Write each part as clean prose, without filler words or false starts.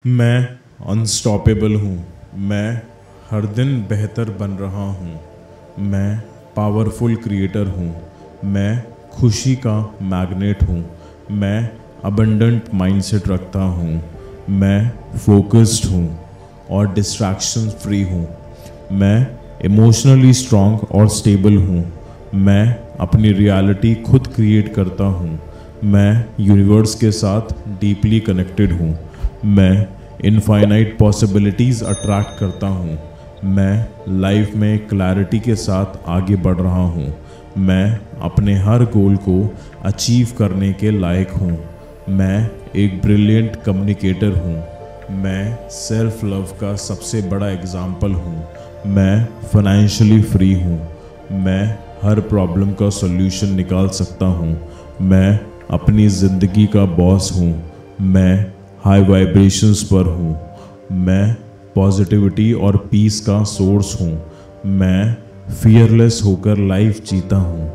मैं अनस्टॉपेबल हूँ। मैं हर दिन बेहतर बन रहा हूँ। मैं पावरफुल क्रिएटर हूँ। मैं खुशी का मैग्नेट हूँ। मैं अबंडेंट माइंडसेट रखता हूँ। मैं फोकस्ड हूँ और डिस्ट्रैक्शन फ्री हूँ। मैं इमोशनली स्ट्रांग और स्टेबल हूँ। मैं अपनी रियलिटी खुद क्रिएट करता हूँ। मैं यूनिवर्स के साथ डीपली कनेक्टेड हूँ। मैं इनफाइनाइट पॉसिबिलिटीज़ अट्रैक्ट करता हूँ। मैं लाइफ में क्लैरिटी के साथ आगे बढ़ रहा हूँ। मैं अपने हर गोल को अचीव करने के लायक हूँ। मैं एक ब्रिलियंट कम्युनिकेटर हूँ। मैं सेल्फ लव का सबसे बड़ा एग्जाम्पल हूँ। मैं फाइनेंशियली फ्री हूँ। मैं हर प्रॉब्लम का सॉल्यूशन निकाल सकता हूँ। मैं अपनी ज़िंदगी का बॉस हूँ। मैं हाई वाइब्रेशंस पर हूँ। मैं पॉजिटिविटी और पीस का सोर्स हूँ। मैं फियरलेस होकर लाइफ जीता हूँ।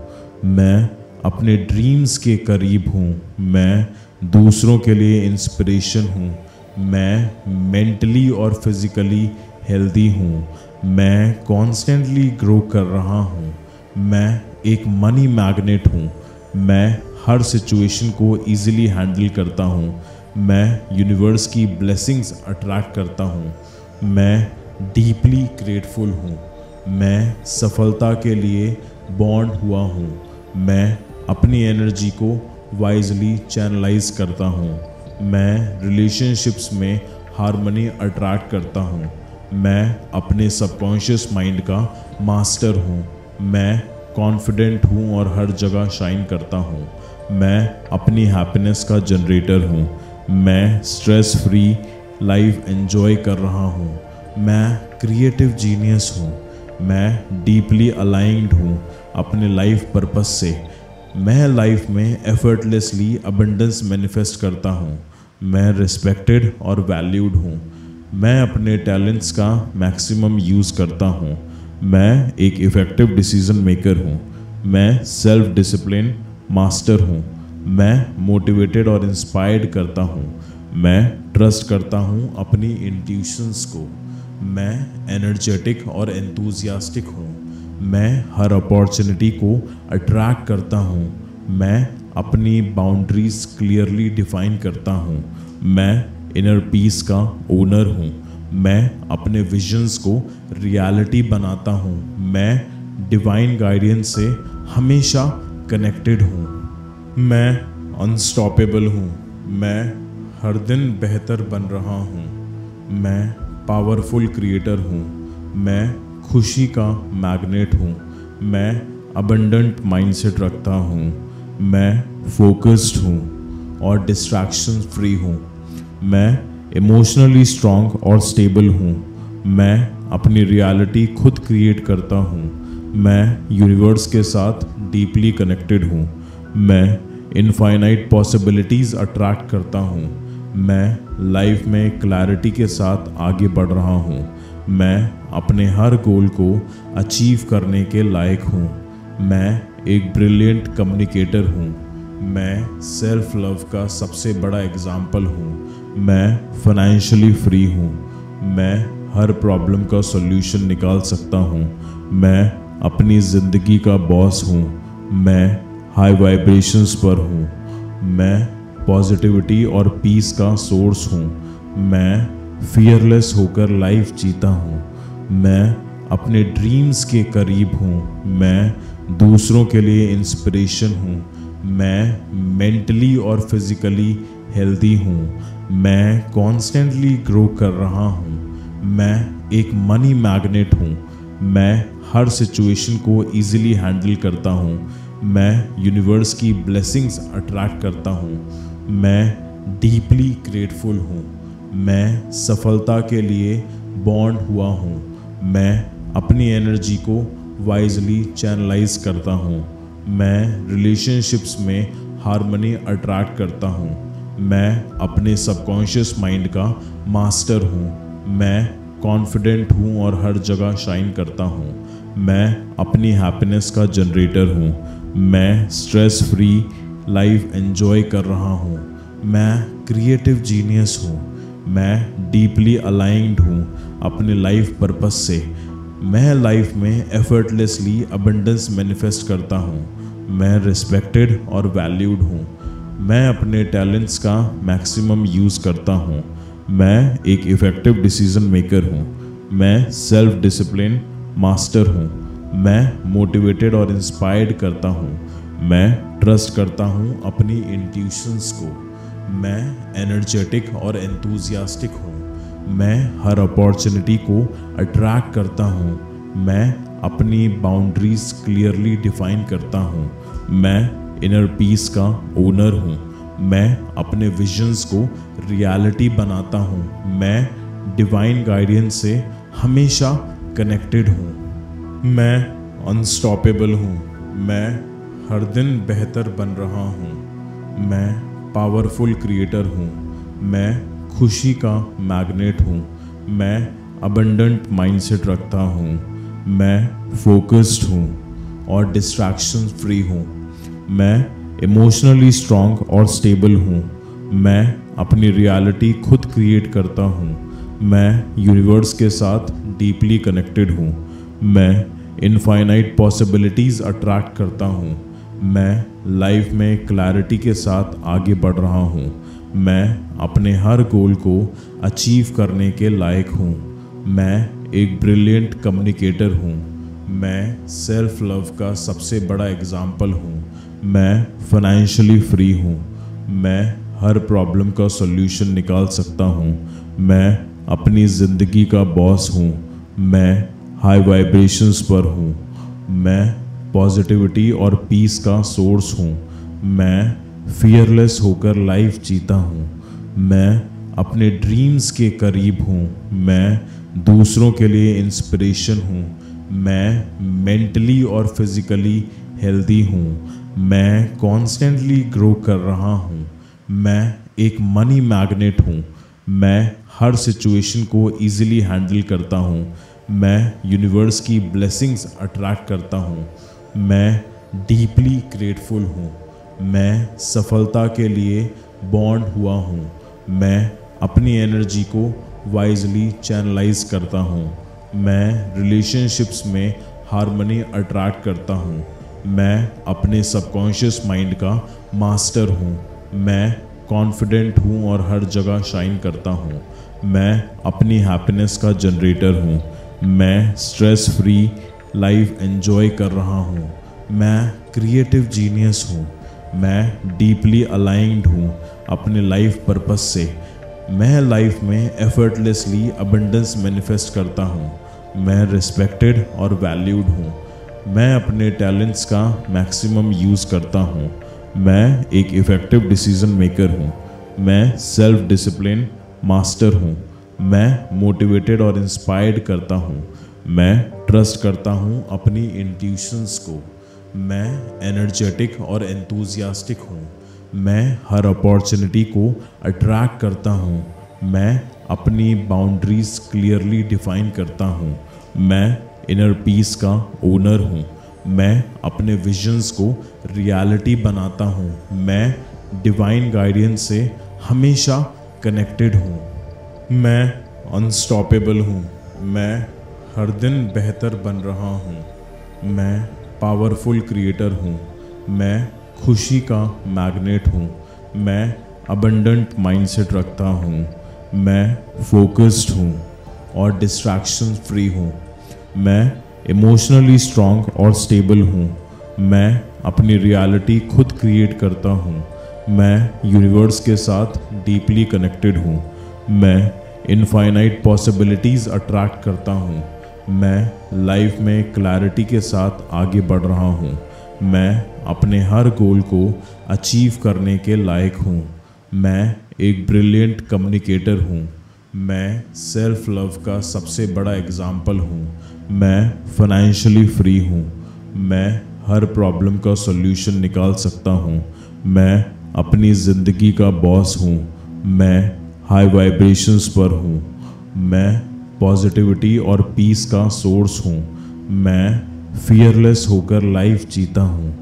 मैं अपने ड्रीम्स के करीब हूँ। मैं दूसरों के लिए इंस्पिरेशन हूँ। मैं मेंटली और फिजिकली हेल्दी हूँ। मैं कॉन्स्टेंटली ग्रो कर रहा हूँ। मैं एक मनी मैग्नेट हूँ। मैं हर सिचुएशन को इजीली हैंडल करता हूँ। मैं यूनिवर्स की ब्लेसिंग्स अट्रैक्ट करता हूँ। मैं डीपली ग्रेटफुल हूँ। मैं सफलता के लिए बॉर्न हुआ हूँ। मैं अपनी एनर्जी को वाइजली चैनलाइज करता हूँ। मैं रिलेशनशिप्स में हार्मनी अट्रैक्ट करता हूँ। मैं अपने सबकॉन्शियस माइंड का मास्टर हूँ। मैं कॉन्फिडेंट हूँ और हर जगह शाइन करता हूँ। मैं अपनी हैप्पीनेस का जनरेटर हूँ। मैं स्ट्रेस फ्री लाइफ एंजॉय कर रहा हूँ। मैं क्रिएटिव जीनियस हूँ। मैं डीपली अलाइंड हूँ अपने लाइफ पर्पस से। मैं लाइफ में एफर्टलेसली अबंडेंस मैनिफेस्ट करता हूँ। मैं रिस्पेक्टेड और वैल्यूड हूँ। मैं अपने टैलेंट्स का मैक्सिमम यूज़ करता हूँ। मैं एक इफ़ेक्टिव डिसीजन मेकर हूँ। मैं सेल्फ डिसिप्लिन मास्टर हूँ। मैं मोटिवेटेड और इंस्पायर्ड करता हूँ। मैं ट्रस्ट करता हूँ अपनी इंट्यूशंस को। मैं एनर्जेटिक और एंथुसियास्टिक हूँ। मैं हर अपॉर्चुनिटी को अट्रैक्ट करता हूँ। मैं अपनी बाउंड्रीज क्लियरली डिफाइन करता हूँ। मैं इनर पीस का ओनर हूँ। मैं अपने विजन्स को रियलिटी बनाता हूँ। मैं डिवाइन गाइडेंस से हमेशा कनेक्टेड हूँ। मैं अनस्टॉपेबल हूँ। मैं हर दिन बेहतर बन रहा हूँ। मैं पावरफुल क्रिएटर हूँ। मैं खुशी का मैग्नेट हूँ। मैं अबंडेंट माइंडसेट रखता हूँ। मैं फोकस्ड हूँ और डिस्ट्रैक्शन फ्री हूँ। मैं इमोशनली स्ट्रांग और स्टेबल हूँ। मैं अपनी रियलिटी खुद क्रिएट करता हूँ। मैं यूनिवर्स के साथ डीपली कनेक्टेड हूँ। मैं इनफाइनाइट पॉसिबिलिटीज़ अट्रैक्ट करता हूँ। मैं लाइफ में क्लैरिटी के साथ आगे बढ़ रहा हूँ। मैं अपने हर गोल को अचीव करने के लायक हूँ। मैं एक ब्रिलियंट कम्युनिकेटर हूँ। मैं सेल्फ लव का सबसे बड़ा एग्जाम्पल हूँ। मैं फाइनेंशियली फ्री हूँ। मैं हर प्रॉब्लम का सॉल्यूशन निकाल सकता हूँ। मैं अपनी ज़िंदगी का बॉस हूँ। मैं हाई वाइब्रेशंस पर हूँ। मैं पॉजिटिविटी और पीस का सोर्स हूँ। मैं फियरलेस होकर लाइफ जीता हूँ। मैं अपने ड्रीम्स के करीब हूँ। मैं दूसरों के लिए इंस्पिरेशन हूँ। मैं मेंटली और फिजिकली हेल्दी हूँ। मैं कॉन्स्टेंटली ग्रो कर रहा हूँ। मैं एक मनी मैग्नेट हूँ। मैं हर सिचुएशन को इजीली हैंडल करता हूँ। मैं यूनिवर्स की ब्लेसिंग्स अट्रैक्ट करता हूँ। मैं डीपली ग्रेटफुल हूँ। मैं सफलता के लिए बॉर्न हुआ हूँ। मैं अपनी एनर्जी को वाइजली चैनलाइज करता हूँ। मैं रिलेशनशिप्स में हार्मनी अट्रैक्ट करता हूँ। मैं अपने सबकॉन्शियस माइंड का मास्टर हूँ। मैं कॉन्फिडेंट हूँ और हर जगह शाइन करता हूँ। मैं अपनी हैप्पीनेस का जनरेटर हूँ। मैं स्ट्रेस फ्री लाइफ एंजॉय कर रहा हूँ। मैं क्रिएटिव जीनियस हूँ। मैं डीपली अलाइंड हूँ अपने लाइफ पर्पस से। मैं लाइफ में एफर्टलेसली अबंडेंस मैनिफेस्ट करता हूँ। मैं रिस्पेक्टेड और वैल्यूड हूँ। मैं अपने टैलेंट्स का मैक्सिमम यूज़ करता हूँ। मैं एक इफ़ेक्टिव डिसीजन मेकर हूँ। मैं सेल्फ डिसिप्लिन मास्टर हूँ। मैं मोटिवेटेड और इंस्पायर्ड करता हूँ। मैं ट्रस्ट करता हूँ अपनी इंट्यूशंस को। मैं एनर्जेटिक और एंथुसियास्टिक हूँ। मैं हर अपॉर्चुनिटी को अट्रैक्ट करता हूँ। मैं अपनी बाउंड्रीज क्लियरली डिफाइन करता हूँ। मैं इनर पीस का ओनर हूँ। मैं अपने विजन्स को रियलिटी बनाता हूँ। मैं डिवाइन गाइडेंस से हमेशा कनेक्टेड हूँ। मैं अनस्टॉपेबल हूँ। मैं हर दिन बेहतर बन रहा हूँ। मैं पावरफुल क्रिएटर हूँ। मैं खुशी का मैग्नेट हूँ। मैं अबंडेंट माइंडसेट रखता हूँ। मैं फोकस्ड हूँ और डिस्ट्रैक्शन फ्री हूँ। मैं इमोशनली स्ट्रांग और स्टेबल हूँ। मैं अपनी रियलिटी खुद क्रिएट करता हूँ। मैं यूनिवर्स के साथ डीपली कनेक्टेड हूँ। मैं इनफाइनाइट पॉसिबिलिटीज़ अट्रैक्ट करता हूँ। मैं लाइफ में क्लैरिटी के साथ आगे बढ़ रहा हूँ। मैं अपने हर गोल को अचीव करने के लायक हूँ। मैं एक ब्रिलियंट कम्युनिकेटर हूँ। मैं सेल्फ लव का सबसे बड़ा एग्जाम्पल हूँ। मैं फाइनेंशियली फ्री हूँ। मैं हर प्रॉब्लम का सॉल्यूशन निकाल सकता हूँ। मैं अपनी ज़िंदगी का बॉस हूँ। मैं हाई वाइब्रेशंस पर हूँ। मैं पॉजिटिविटी और पीस का सोर्स हूँ। मैं फियरलेस होकर लाइफ जीता हूँ। मैं अपने ड्रीम्स के करीब हूँ। मैं दूसरों के लिए इंस्पिरेशन हूँ। मैं मेंटली और फिजिकली हेल्दी हूँ। मैं कॉन्स्टेंटली ग्रो कर रहा हूँ। मैं एक मनी मैग्नेट हूँ। मैं हर सिचुएशन को इजीली हैंडल करता हूँ। मैं यूनिवर्स की ब्लेसिंग्स अट्रैक्ट करता हूँ। मैं डीपली ग्रेटफुल हूँ। मैं सफलता के लिए बॉन्ड हुआ हूँ। मैं अपनी एनर्जी को वाइजली चैनलाइज करता हूँ। मैं रिलेशनशिप्स में हार्मनी अट्रैक्ट करता हूँ। मैं अपने सबकॉन्शियस माइंड का मास्टर हूँ। मैं कॉन्फिडेंट हूँ और हर जगह शाइन करता हूँ। मैं अपनी हैप्पीनेस का जनरेटर हूँ। मैं स्ट्रेस फ्री लाइफ एंजॉय कर रहा हूँ। मैं क्रिएटिव जीनियस हूँ। मैं डीपली अलाइंड हूँ अपने लाइफ पर्पस से। मैं लाइफ में एफर्टलेसली अबंडेंस मैनिफेस्ट करता हूँ। मैं रिस्पेक्टेड और वैल्यूड हूँ। मैं अपने टैलेंट्स का मैक्सिमम यूज़ करता हूँ। मैं एक इफ़ेक्टिव डिसीजन मेकर हूँ। मैं सेल्फ डिसिप्लिन मास्टर हूँ। मैं मोटिवेटेड और इंस्पायर्ड करता हूँ। मैं ट्रस्ट करता हूँ अपनी इंट्यूशंस को। मैं एनर्जेटिक और एंथुसियास्टिक हूँ। मैं हर अपॉर्चुनिटी को अट्रैक्ट करता हूँ। मैं अपनी बाउंड्रीज क्लियरली डिफाइन करता हूँ। मैं इनर पीस का ओनर हूँ। मैं अपने विजन्स को रियलिटी बनाता हूँ। मैं डिवाइन गाइडेंस से हमेशा कनेक्टेड हूँ। मैं अनस्टॉपेबल हूँ। मैं हर दिन बेहतर बन रहा हूँ। मैं पावरफुल क्रिएटर हूँ। मैं खुशी का मैग्नेट हूँ। मैं अबंडेंट माइंडसेट रखता हूँ। मैं फोकस्ड हूँ और डिस्ट्रैक्शन फ्री हूँ। मैं इमोशनली स्ट्रांग और स्टेबल हूँ। मैं अपनी रियलिटी खुद क्रिएट करता हूँ। मैं यूनिवर्स के साथ डीपली कनेक्टेड हूँ। मैं इनफाइनाइट पॉसिबिलिटीज़ अट्रैक्ट करता हूँ। मैं लाइफ में क्लैरिटी के साथ आगे बढ़ रहा हूँ। मैं अपने हर गोल को अचीव करने के लायक हूँ। मैं एक ब्रिलियंट कम्युनिकेटर हूँ। मैं सेल्फ लव का सबसे बड़ा एग्जाम्पल हूँ। मैं फाइनेंशियली फ्री हूँ। मैं हर प्रॉब्लम का सॉल्यूशन निकाल सकता हूँ। मैं अपनी ज़िंदगी का बॉस हूँ। मैं हाई वाइब्रेशंस पर हूँ। मैं पॉजिटिविटी और पीस का सोर्स हूँ। मैं फियरलेस होकर लाइफ जीता हूँ।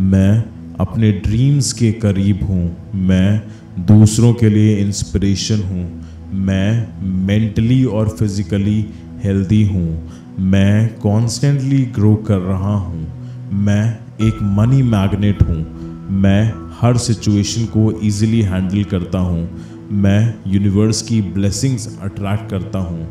मैं अपने ड्रीम्स के करीब हूँ। मैं दूसरों के लिए इंस्पिरेशन हूँ। मैं मेंटली और फिजिकली हेल्दी हूँ। मैं कॉन्स्टेंटली ग्रो कर रहा हूँ। मैं एक मनी मैग्नेट हूँ। मैं हर सिचुएशन को इजीली हैंडल करता हूँ। मैं यूनिवर्स की ब्लेसिंग्स अट्रैक्ट करता हूँ।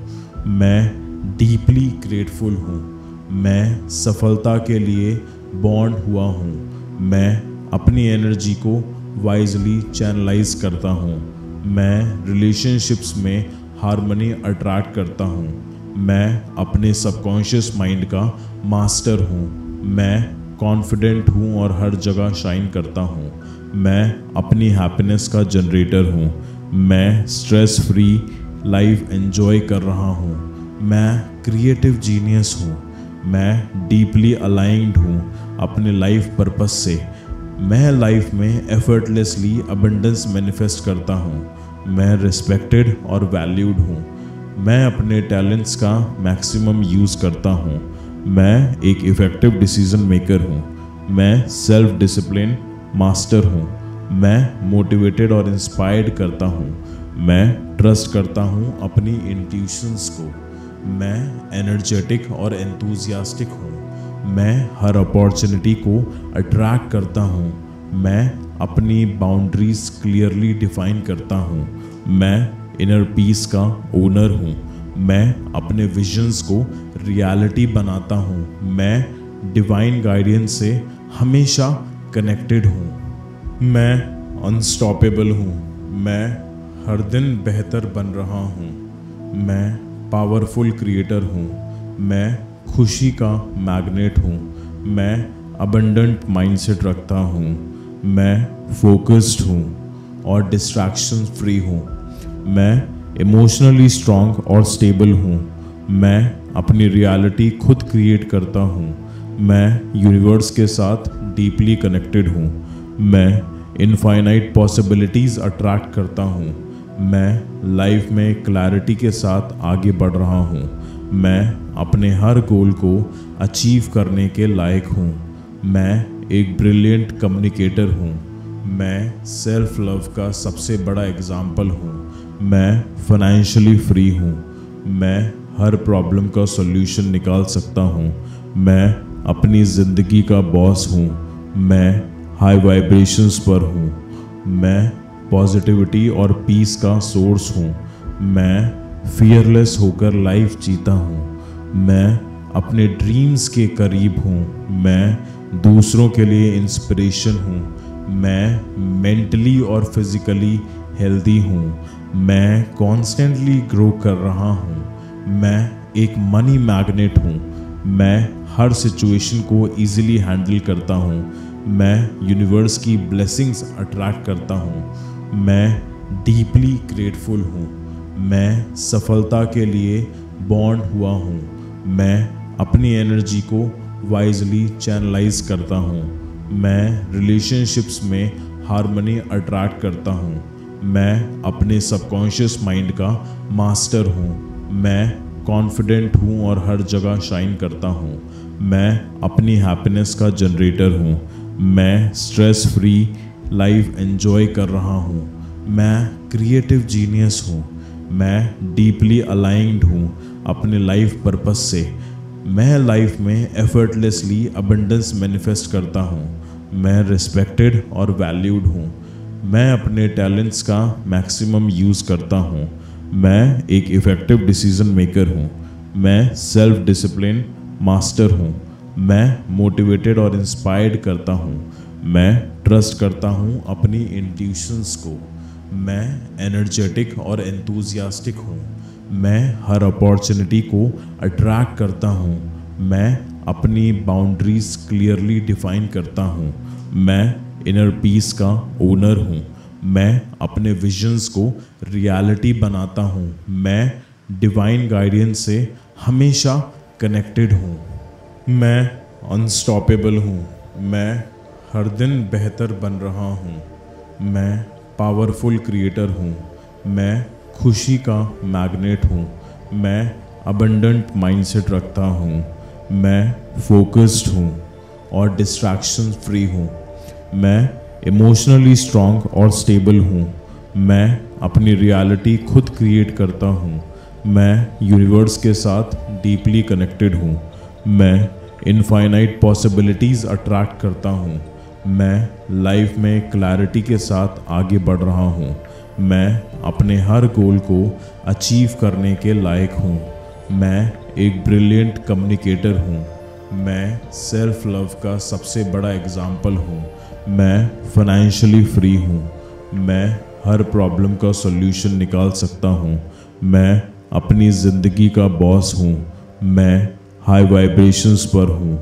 मैं डीपली ग्रेटफुल हूँ। मैं सफलता के लिए बॉर्न हुआ हूँ। मैं अपनी एनर्जी को वाइजली चैनलाइज करता हूँ। मैं रिलेशनशिप्स में हार्मनी अट्रैक्ट करता हूँ। मैं अपने सबकॉन्शियस माइंड का मास्टर हूँ। मैं कॉन्फिडेंट हूँ और हर जगह शाइन करता हूँ। मैं अपनी हैप्पीनेस का जनरेटर हूँ। मैं स्ट्रेस फ्री लाइफ एंजॉय कर रहा हूँ। मैं क्रिएटिव जीनियस हूँ। मैं डीपली अलाइंड हूँ अपने लाइफ पर्पस से। मैं लाइफ में एफर्टलेसली अबंडेंस मैनिफेस्ट करता हूँ। मैं रिस्पेक्टेड और वैल्यूड हूँ। मैं अपने टैलेंट्स का मैक्सिमम यूज़ करता हूँ। मैं एक इफ़ेक्टिव डिसीजन मेकर हूँ। मैं सेल्फ डिसिप्लिन मास्टर हूँ। मैं मोटिवेटेड और इंस्पायर्ड करता हूँ। मैं ट्रस्ट करता हूँ अपनी इंट्यूशंस को। मैं एनर्जेटिक और एंथुसियास्टिक हूँ। मैं हर अपॉर्चुनिटी को अट्रैक्ट करता हूँ। मैं अपनी बाउंड्रीज क्लियरली डिफाइन करता हूँ। मैं इनर पीस का ओनर हूँ। मैं अपने विजन्स को रियलिटी बनाता हूँ। मैं डिवाइन गाइडेंस से हमेशा कनेक्टेड हूँ। मैं अनस्टॉपेबल हूँ। मैं हर दिन बेहतर बन रहा हूँ। मैं पावरफुल क्रिएटर हूँ। मैं खुशी का मैग्नेट हूँ। मैं अबंडेंट माइंडसेट रखता हूँ। मैं फोकस्ड हूँ और डिस्ट्रैक्शन फ्री हूँ। मैं इमोशनली स्ट्रांग और स्टेबल हूँ। मैं अपनी रियलिटी खुद क्रिएट करता हूँ। मैं यूनिवर्स के साथ डीपली कनेक्टेड हूँ। मैं इनफाइनाइट पॉसिबिलिटीज़ अट्रैक्ट करता हूँ। मैं लाइफ में क्लैरिटी के साथ आगे बढ़ रहा हूँ। मैं अपने हर गोल को अचीव करने के लायक हूँ। मैं एक ब्रिलियंट कम्युनिकेटर हूँ। मैं सेल्फ लव का सबसे बड़ा एग्जाम्पल हूँ। मैं फाइनेंशियली फ्री हूँ। मैं हर प्रॉब्लम का सॉल्यूशन निकाल सकता हूँ। मैं अपनी ज़िंदगी का बॉस हूँ। मैं हाई वाइब्रेशंस पर हूँ। मैं पॉजिटिविटी और पीस का सोर्स हूँ। मैं फियरलेस होकर लाइफ जीता हूँ। मैं अपने ड्रीम्स के करीब हूँ। मैं दूसरों के लिए इंस्पिरेशन हूँ। मैं मेंटली और फिजिकली हेल्दी हूँ। मैं कॉन्स्टेंटली ग्रो कर रहा हूँ। मैं एक मनी मैग्नेट हूँ। मैं हर सिचुएशन को इजीली हैंडल करता हूँ। मैं यूनिवर्स की ब्लेसिंग्स अट्रैक्ट करता हूँ। मैं डीपली ग्रेटफुल हूँ। मैं सफलता के लिए बॉर्न हुआ हूँ। मैं अपनी एनर्जी को वाइजली चैनलाइज करता हूँ। मैं रिलेशनशिप्स में हार्मनी अट्रैक्ट करता हूँ। मैं अपने सबकॉन्शियस माइंड का मास्टर हूँ। मैं कॉन्फिडेंट हूँ और हर जगह शाइन करता हूँ। मैं अपनी हैप्पीनेस का जनरेटर हूँ। मैं स्ट्रेस फ्री लाइफ एंजॉय कर रहा हूँ। मैं क्रिएटिव जीनियस हूँ। मैं डीपली अलाइंड हूँ अपने लाइफ पर्पस से। मैं लाइफ में एफर्टलेसली अबंडेंस मैनिफेस्ट करता हूँ। मैं रिस्पेक्टेड और वैल्यूड हूँ। मैं अपने टैलेंट्स का मैक्सिमम यूज़ करता हूँ। मैं एक इफ़ेक्टिव डिसीजन मेकर हूँ। मैं सेल्फ डिसिप्लिन मास्टर हूँ। मैं मोटिवेटेड और इंस्पायर्ड करता हूँ। मैं ट्रस्ट करता हूँ अपनी इंट्यूशंस को। मैं एनर्जेटिक और एंथुसियास्टिक हूँ। मैं हर अपॉर्चुनिटी को अट्रैक्ट करता हूँ। मैं अपनी बाउंड्रीज क्लियरली डिफाइन करता हूँ। मैं इनर पीस का ओनर हूँ। मैं अपने विजन्स को रियलिटी बनाता हूँ। मैं डिवाइन गाइडेंस से हमेशा कनेक्टेड हूँ। मैं अनस्टॉपेबल हूँ। मैं हर दिन बेहतर बन रहा हूँ। मैं पावरफुल क्रिएटर हूँ। मैं खुशी का मैग्नेट हूँ। मैं अबंडेंट माइंडसेट रखता हूँ। मैं फोकस्ड हूँ और डिस्ट्रैक्शन फ्री हूँ। मैं इमोशनली स्ट्रांग और स्टेबल हूँ। मैं अपनी रियलिटी खुद क्रिएट करता हूँ। मैं यूनिवर्स के साथ डीपली कनेक्टेड हूँ। मैं इनफाइनाइट पॉसिबिलिटीज़ अट्रैक्ट करता हूँ। मैं लाइफ में क्लैरिटी के साथ आगे बढ़ रहा हूँ। मैं अपने हर गोल को अचीव करने के लायक हूँ। मैं एक ब्रिलियंट कम्युनिकेटर हूँ। मैं सेल्फ लव का सबसे बड़ा एग्जाम्पल हूँ। मैं फाइनेंशियली फ्री हूँ। मैं हर प्रॉब्लम का सॉल्यूशन निकाल सकता हूँ। मैं अपनी ज़िंदगी का बॉस हूँ। मैं हाई वाइब्रेशंस पर हूँ।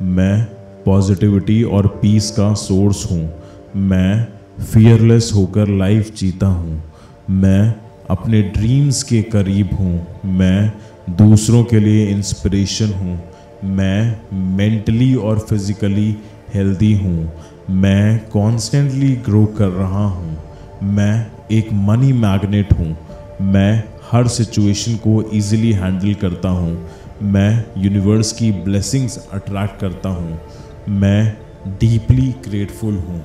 मैं पॉजिटिविटी और पीस का सोर्स हूँ। मैं फियरलेस होकर लाइफ जीता हूँ। मैं अपने ड्रीम्स के करीब हूँ। मैं दूसरों के लिए इंस्पिरेशन हूँ। मैं मेंटली और फिजिकली हेल्दी हूँ। मैं कॉन्स्टेंटली ग्रो कर रहा हूँ। मैं एक मनी मैग्नेट हूँ। मैं हर सिचुएशन को इजीली हैंडल करता हूँ। मैं यूनिवर्स की ब्लेसिंग्स अट्रैक्ट करता हूँ। मैं डीपली ग्रेटफुल हूँ।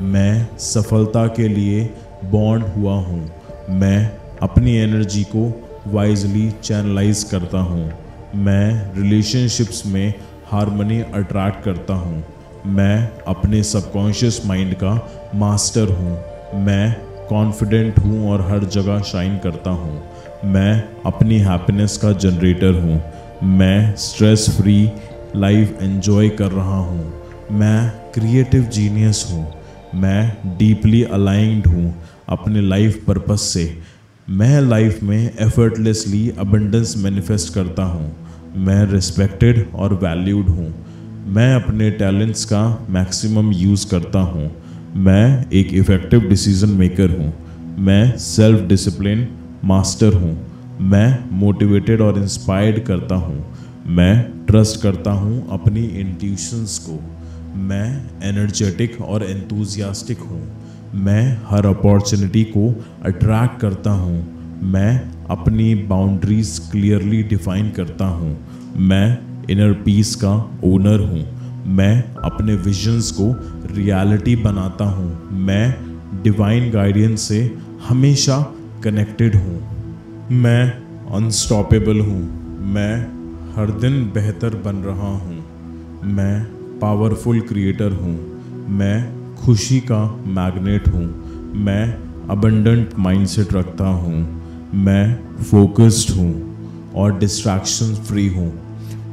मैं सफलता के लिए बॉन्ड हुआ हूँ। मैं अपनी एनर्जी को वाइजली चैनलाइज करता हूँ। मैं रिलेशनशिप्स में हार्मनी अट्रैक्ट करता हूँ। मैं अपने सबकॉन्शियस माइंड का मास्टर हूँ। मैं कॉन्फिडेंट हूँ और हर जगह शाइन करता हूँ। मैं अपनी हैप्पीनेस का जनरेटर हूँ। मैं स्ट्रेस फ्री लाइफ एंजॉय कर रहा हूँ। मैं क्रिएटिव जीनियस हूँ। मैं डीपली अलाइंड हूँ अपने लाइफ पर्पस से। मैं लाइफ में एफर्टलेसली अबंडेंस मैनिफेस्ट करता हूँ। मैं रिस्पेक्टेड और वैल्यूड हूँ। मैं अपने टैलेंट्स का मैक्सिमम यूज़ करता हूँ। मैं एक इफ़ेक्टिव डिसीजन मेकर हूँ। मैं सेल्फ डिसिप्लिन मास्टर हूँ। मैं मोटिवेटेड और इंस्पायर्ड करता हूँ। मैं ट्रस्ट करता हूँ अपनी इंट्यूशंस को। मैं एनर्जेटिक और एंथुसियास्टिक हूँ। मैं हर अपॉर्चुनिटी को अट्रैक्ट करता हूँ। मैं अपनी बाउंड्रीज क्लियरली डिफाइन करता हूँ। मैं इनर पीस का ओनर हूँ। मैं अपने विजन्स को रियलिटी बनाता हूँ। मैं डिवाइन गाइडेंस से हमेशा कनेक्टेड हूँ। मैं अनस्टॉपेबल हूँ। मैं हर दिन बेहतर बन रहा हूँ। मैं पावरफुल क्रिएटर हूँ। मैं खुशी का मैग्नेट हूँ। मैं अबंडेंट माइंडसेट रखता हूँ। मैं फोकस्ड हूँ और डिस्ट्रैक्शन फ्री हूँ।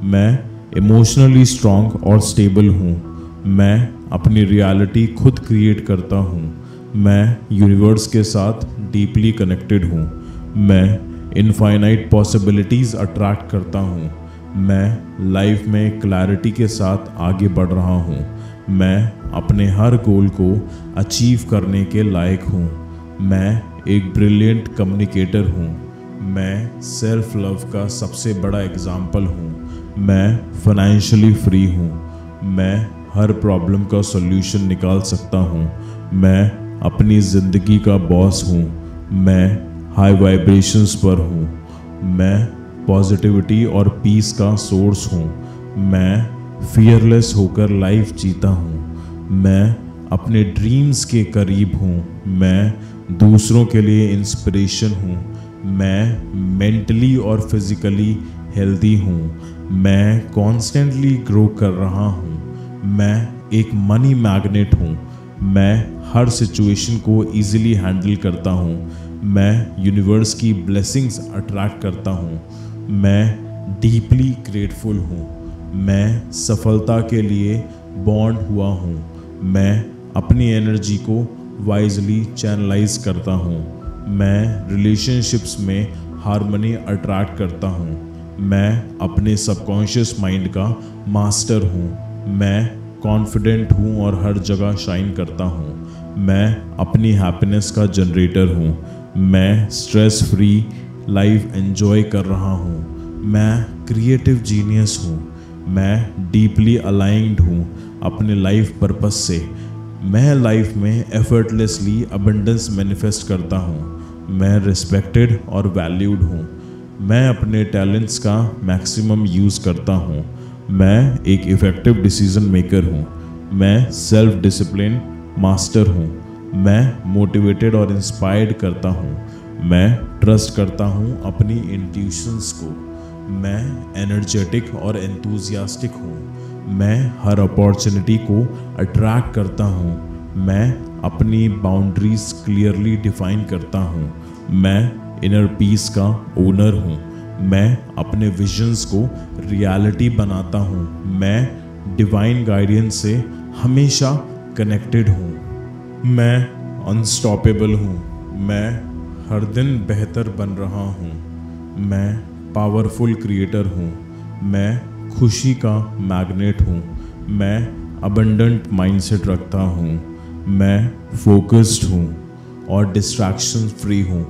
मैं इमोशनली स्ट्रांग और स्टेबल हूँ। मैं अपनी रियलिटी खुद क्रिएट करता हूँ। मैं यूनिवर्स के साथ डीपली कनेक्टेड हूँ। मैं इनफाइनाइट पॉसिबिलिटीज़ अट्रैक्ट करता हूँ। मैं लाइफ में क्लैरिटी के साथ आगे बढ़ रहा हूँ। मैं अपने हर गोल को अचीव करने के लायक हूँ। मैं एक ब्रिलियंट कम्युनिकेटर हूँ। मैं सेल्फ लव का सबसे बड़ा एग्जाम्पल हूँ। मैं फाइनेंशियली फ्री हूँ। मैं हर प्रॉब्लम का सॉल्यूशन निकाल सकता हूँ। मैं अपनी ज़िंदगी का बॉस हूँ। मैं हाई वाइब्रेशंस पर हूँ। मैं पॉजिटिविटी और पीस का सोर्स हूँ। मैं फियरलेस होकर लाइफ जीता हूँ। मैं अपने ड्रीम्स के करीब हूँ। मैं दूसरों के लिए इंस्पिरेशन हूँ। मैं मेंटली और फिजिकली हेल्दी हूँ। मैं कॉन्स्टेंटली ग्रो कर रहा हूँ। मैं एक मनी मैग्नेट हूँ। मैं हर सिचुएशन को इजीली हैंडल करता हूँ। मैं यूनिवर्स की ब्लेसिंग्स अट्रैक्ट करता हूँ। मैं डीपली ग्रेटफुल हूँ। मैं सफलता के लिए बॉन्ड हुआ हूँ। मैं अपनी एनर्जी को वाइजली चैनलाइज करता हूँ। मैं रिलेशनशिप्स में हार्मनी अट्रैक्ट करता हूँ। मैं अपने सबकॉन्शियस माइंड का मास्टर हूँ। मैं कॉन्फिडेंट हूँ और हर जगह शाइन करता हूँ। मैं अपनी हैप्पीनेस का जनरेटर हूँ। मैं स्ट्रेस फ्री लाइफ एंजॉय कर रहा हूँ। मैं क्रिएटिव जीनियस हूँ। मैं डीपली अलाइंड हूँ अपने लाइफ पर्पस से। मैं लाइफ में एफर्टलेसली अबंडेंस मैनिफेस्ट करता हूँ। मैं रिस्पेक्टेड और वैल्यूड हूँ। मैं अपने टैलेंट्स का मैक्सिमम यूज़ करता हूँ। मैं एक इफ़ेक्टिव डिसीजन मेकर हूँ। मैं सेल्फ डिसिप्लिन मास्टर हूँ। मैं मोटिवेटेड और इंस्पायर्ड करता हूँ। मैं ट्रस्ट करता हूँ अपनी इंट्यूशंस को। मैं एनर्जेटिक और एंथुसियास्टिक हूँ। मैं हर अपॉर्चुनिटी को अट्रैक्ट करता हूँ। मैं अपनी बाउंड्रीज क्लियरली डिफाइन करता हूँ। मैं इनर पीस का ओनर हूँ। मैं अपने विजन्स को रियलिटी बनाता हूँ। मैं डिवाइन गाइडेंस से हमेशा कनेक्टेड हूँ। मैं अनस्टॉपेबल हूँ। मैं हर दिन बेहतर बन रहा हूँ। मैं पावरफुल क्रिएटर हूँ। मैं खुशी का मैग्नेट हूँ। मैं अबंडेंट माइंडसेट रखता हूँ। मैं फोकस्ड हूँ और डिस्ट्रैक्शन फ्री हूँ।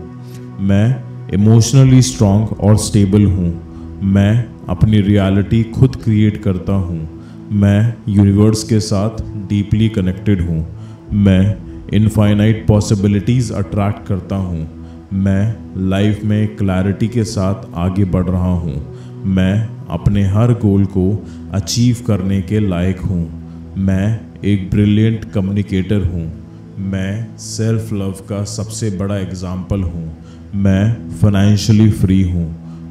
मैं इमोशनली स्ट्रांग और स्टेबल हूँ। मैं अपनी रियलिटी खुद क्रिएट करता हूँ। मैं यूनिवर्स के साथ डीपली कनेक्टेड हूँ। मैं इनफाइनाइट पॉसिबिलिटीज़ अट्रैक्ट करता हूँ। मैं लाइफ में क्लैरिटी के साथ आगे बढ़ रहा हूँ। मैं अपने हर गोल को अचीव करने के लायक हूँ। मैं एक ब्रिलियंट कम्युनिकेटर हूँ। मैं सेल्फ लव का सबसे बड़ा एग्जाम्पल हूँ। मैं फाइनेंशियली फ्री हूँ।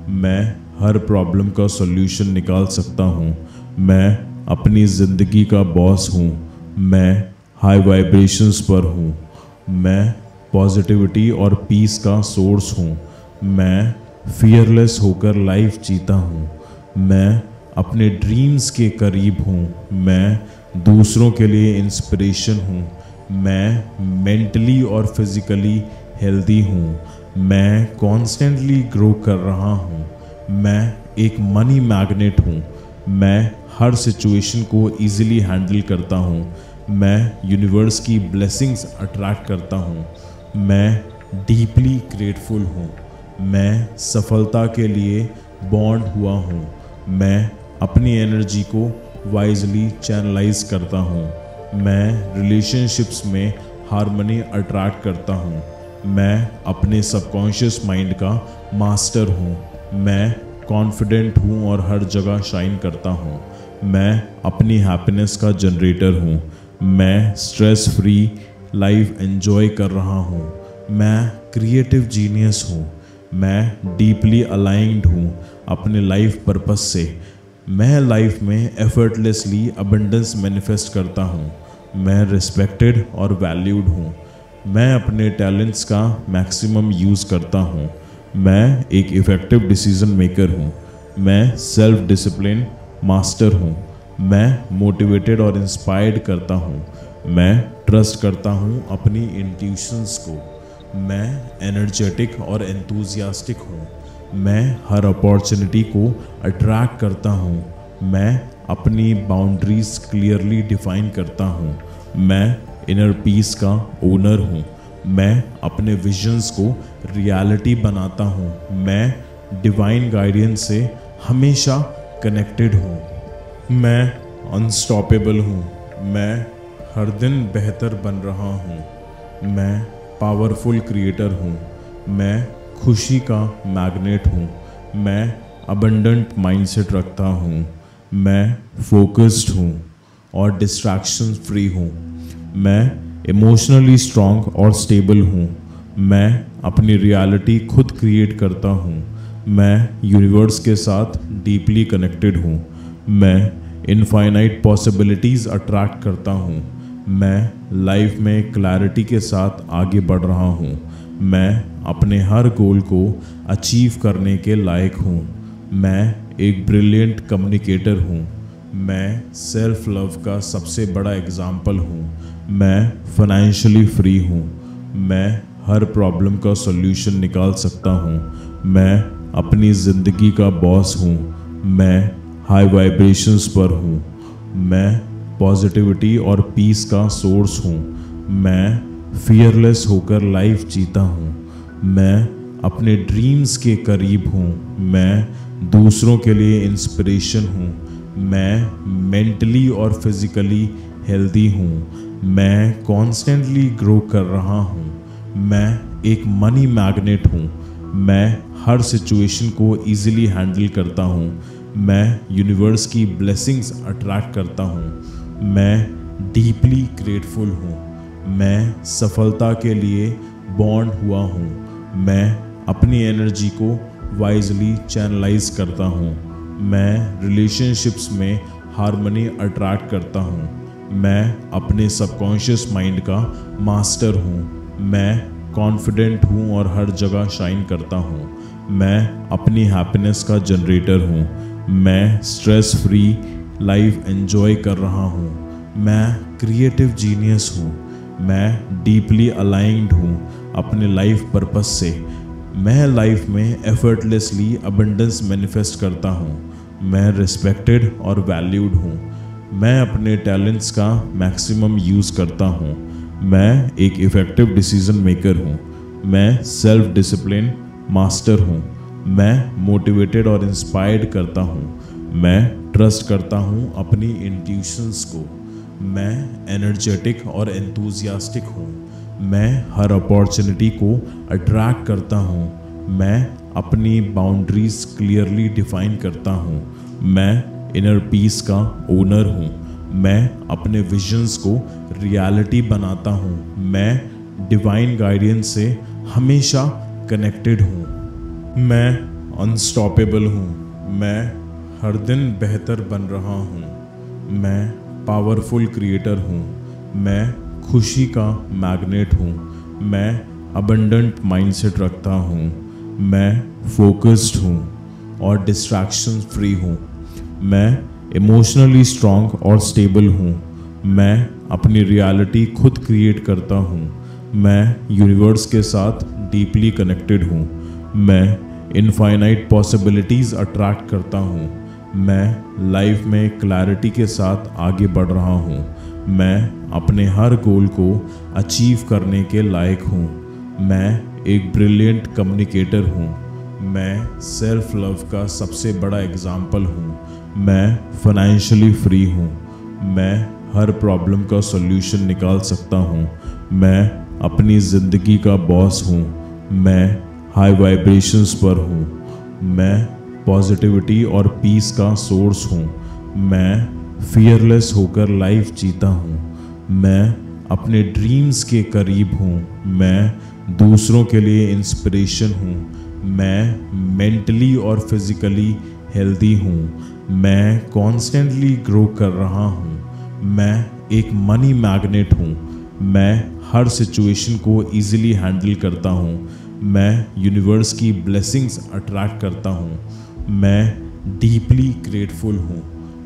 मैं हर प्रॉब्लम का सॉल्यूशन निकाल सकता हूँ। मैं अपनी ज़िंदगी का बॉस हूँ। मैं हाई वाइब्रेशंस पर हूँ। मैं पॉजिटिविटी और पीस का सोर्स हूँ। मैं फियरलेस होकर लाइफ जीता हूँ। मैं अपने ड्रीम्स के करीब हूँ। मैं दूसरों के लिए इंस्पिरेशन हूँ। मैं मेंटली और फिजिकली हेल्दी हूँ। मैं कॉन्स्टेंटली ग्रो कर रहा हूँ। मैं एक मनी मैग्नेट हूँ। मैं हर सिचुएशन को इजीली हैंडल करता हूँ। मैं यूनिवर्स की ब्लेसिंग्स अट्रैक्ट करता हूँ। मैं डीपली ग्रेटफुल हूँ। मैं सफलता के लिए बॉन्ड हुआ हूँ। मैं अपनी एनर्जी को वाइजली चैनलाइज करता हूँ। मैं रिलेशनशिप्स में हार्मनी अट्रैक्ट करता हूँ। मैं अपने सबकॉन्शियस माइंड का मास्टर हूँ। मैं कॉन्फिडेंट हूँ और हर जगह शाइन करता हूँ। मैं अपनी हैप्पीनेस का जनरेटर हूँ। मैं स्ट्रेस फ्री लाइफ एंजॉय कर रहा हूँ। मैं क्रिएटिव जीनियस हूँ। मैं डीपली अलाइंड हूँ अपने लाइफ पर्पस से। मैं लाइफ में एफर्टलेसली अबंडेंस मैनिफेस्ट करता हूँ। मैं रिस्पेक्टेड और वैल्यूड हूँ। मैं अपने टैलेंट्स का मैक्सिमम यूज़ करता हूँ। मैं एक इफ़ेक्टिव डिसीजन मेकर हूँ। मैं सेल्फ डिसिप्लिन मास्टर हूँ। मैं मोटिवेटेड और इंस्पायर्ड करता हूँ। मैं ट्रस्ट करता हूँ अपनी इंट्यूशंस को। मैं एनर्जेटिक और एंथुसियास्टिक हूँ। मैं हर अपॉर्चुनिटी को अट्रैक्ट करता हूँ। मैं अपनी बाउंड्रीज क्लियरली डिफाइन करता हूँ। मैं इनर पीस का ओनर हूँ। मैं अपने विजन्स को रियलिटी बनाता हूँ। मैं डिवाइन गाइडेंस से हमेशा कनेक्टेड हूँ। मैं अनस्टॉपेबल हूँ। मैं हर दिन बेहतर बन रहा हूँ। मैं पावरफुल क्रिएटर हूँ। मैं खुशी का मैग्नेट हूँ। मैं अबंडेंट माइंडसेट रखता हूँ। मैं फोकस्ड हूँ और डिस्ट्रैक्शन फ्री हूँ। मैं इमोशनली स्ट्रांग और स्टेबल हूँ। मैं अपनी रियलिटी खुद क्रिएट करता हूँ। मैं यूनिवर्स के साथ डीपली कनेक्टेड हूँ। मैं इनफाइनाइट पॉसिबिलिटीज़ अट्रैक्ट करता हूँ। मैं लाइफ में क्लैरिटी के साथ आगे बढ़ रहा हूँ। मैं अपने हर गोल को अचीव करने के लायक हूँ। मैं एक ब्रिलियंट कम्युनिकेटर हूँ। मैं सेल्फ लव का सबसे बड़ा एग्जाम्पल हूँ। मैं फाइनेंशियली फ्री हूँ। मैं हर प्रॉब्लम का सॉल्यूशन निकाल सकता हूँ। मैं अपनी ज़िंदगी का बॉस हूँ। मैं हाई वाइब्रेशंस पर हूँ। मैं पॉजिटिविटी और पीस का सोर्स हूँ। मैं फियरलेस होकर लाइफ जीता हूँ। मैं अपने ड्रीम्स के करीब हूँ। मैं दूसरों के लिए इंस्पिरेशन हूँ। मैं मेंटली और फिजिकली हेल्दी हूँ। मैं कॉन्स्टेंटली ग्रो कर रहा हूँ। मैं एक मनी मैग्नेट हूँ। मैं हर सिचुएशन को इजीली हैंडल करता हूँ। मैं यूनिवर्स की ब्लेसिंग्स अट्रैक्ट करता हूँ। मैं डीपली ग्रेटफुल हूँ। मैं सफलता के लिए बॉर्न हुआ हूँ। मैं अपनी एनर्जी को वाइजली चैनलाइज करता हूँ। मैं रिलेशनशिप्स में हार्मनी अट्रैक्ट करता हूँ। मैं अपने सबकॉन्शियस माइंड का मास्टर हूँ। मैं कॉन्फिडेंट हूँ और हर जगह शाइन करता हूँ। मैं अपनी हैप्पीनेस का जनरेटर हूँ। मैं स्ट्रेस फ्री लाइफ एंजॉय कर रहा हूँ। मैं क्रिएटिव जीनियस हूँ। मैं डीपली अलाइंड हूँ अपने लाइफ पर्पस से। मैं लाइफ में एफर्टलेसली अबंडेंस मैनिफेस्ट करता हूँ। मैं रिस्पेक्टेड और वैल्यूड हूँ। मैं अपने टैलेंट्स का मैक्सिमम यूज़ करता हूँ। मैं एक इफ़ेक्टिव डिसीजन मेकर हूँ। मैं सेल्फ डिसिप्लिन मास्टर हूँ। मैं मोटिवेटेड और इंस्पायर्ड करता हूँ। मैं ट्रस्ट करता हूँ अपनी इंट्यूशंस को। मैं एनर्जेटिक और एंथुसियास्टिक हूँ। मैं हर अपॉर्चुनिटी को अट्रैक्ट करता हूँ। मैं अपनी बाउंड्रीज क्लियरली डिफाइन करता हूँ। मैं इनर पीस का ओनर हूँ। मैं अपने विजन्स को रियलिटी बनाता हूँ। मैं डिवाइन गाइडेंस से हमेशा कनेक्टेड हूँ। मैं अनस्टॉपेबल हूँ। मैं हर दिन बेहतर बन रहा हूँ। मैं पावरफुल क्रिएटर हूँ। मैं खुशी का मैग्नेट हूँ। मैं अबंडेंट माइंडसेट रखता हूँ। मैं फोकस्ड हूँ और डिस्ट्रैक्शन फ्री हूँ। मैं इमोशनली स्ट्रांग और स्टेबल हूँ। मैं अपनी रियलिटी खुद क्रिएट करता हूँ। मैं यूनिवर्स के साथ डीपली कनेक्टेड हूँ। मैं इनफाइनाइट पॉसिबिलिटीज़ अट्रैक्ट करता हूँ। मैं लाइफ में क्लैरिटी के साथ आगे बढ़ रहा हूँ। मैं अपने हर गोल को अचीव करने के लायक हूँ। मैं एक ब्रिलियंट कम्युनिकेटर हूँ। मैं सेल्फ लव का सबसे बड़ा एग्जाम्पल हूँ। मैं फाइनेंशियली फ्री हूँ। मैं हर प्रॉब्लम का सॉल्यूशन निकाल सकता हूँ। मैं अपनी ज़िंदगी का बॉस हूँ। मैं हाई वाइब्रेशंस पर हूँ। मैं पॉजिटिविटी और पीस का सोर्स हूँ। मैं फियरलेस होकर लाइफ जीता हूँ। मैं अपने ड्रीम्स के करीब हूँ। मैं दूसरों के लिए इंस्पिरेशन हूँ। मैं मेंटली और फिजिकली हेल्दी हूँ। मैं कॉन्स्टेंटली ग्रो कर रहा हूँ। मैं एक मनी मैग्नेट हूँ। मैं हर सिचुएशन को इजीली हैंडल करता हूँ। मैं यूनिवर्स की ब्लेसिंग्स अट्रैक्ट करता हूँ। मैं डीपली ग्रेटफुल हूँ।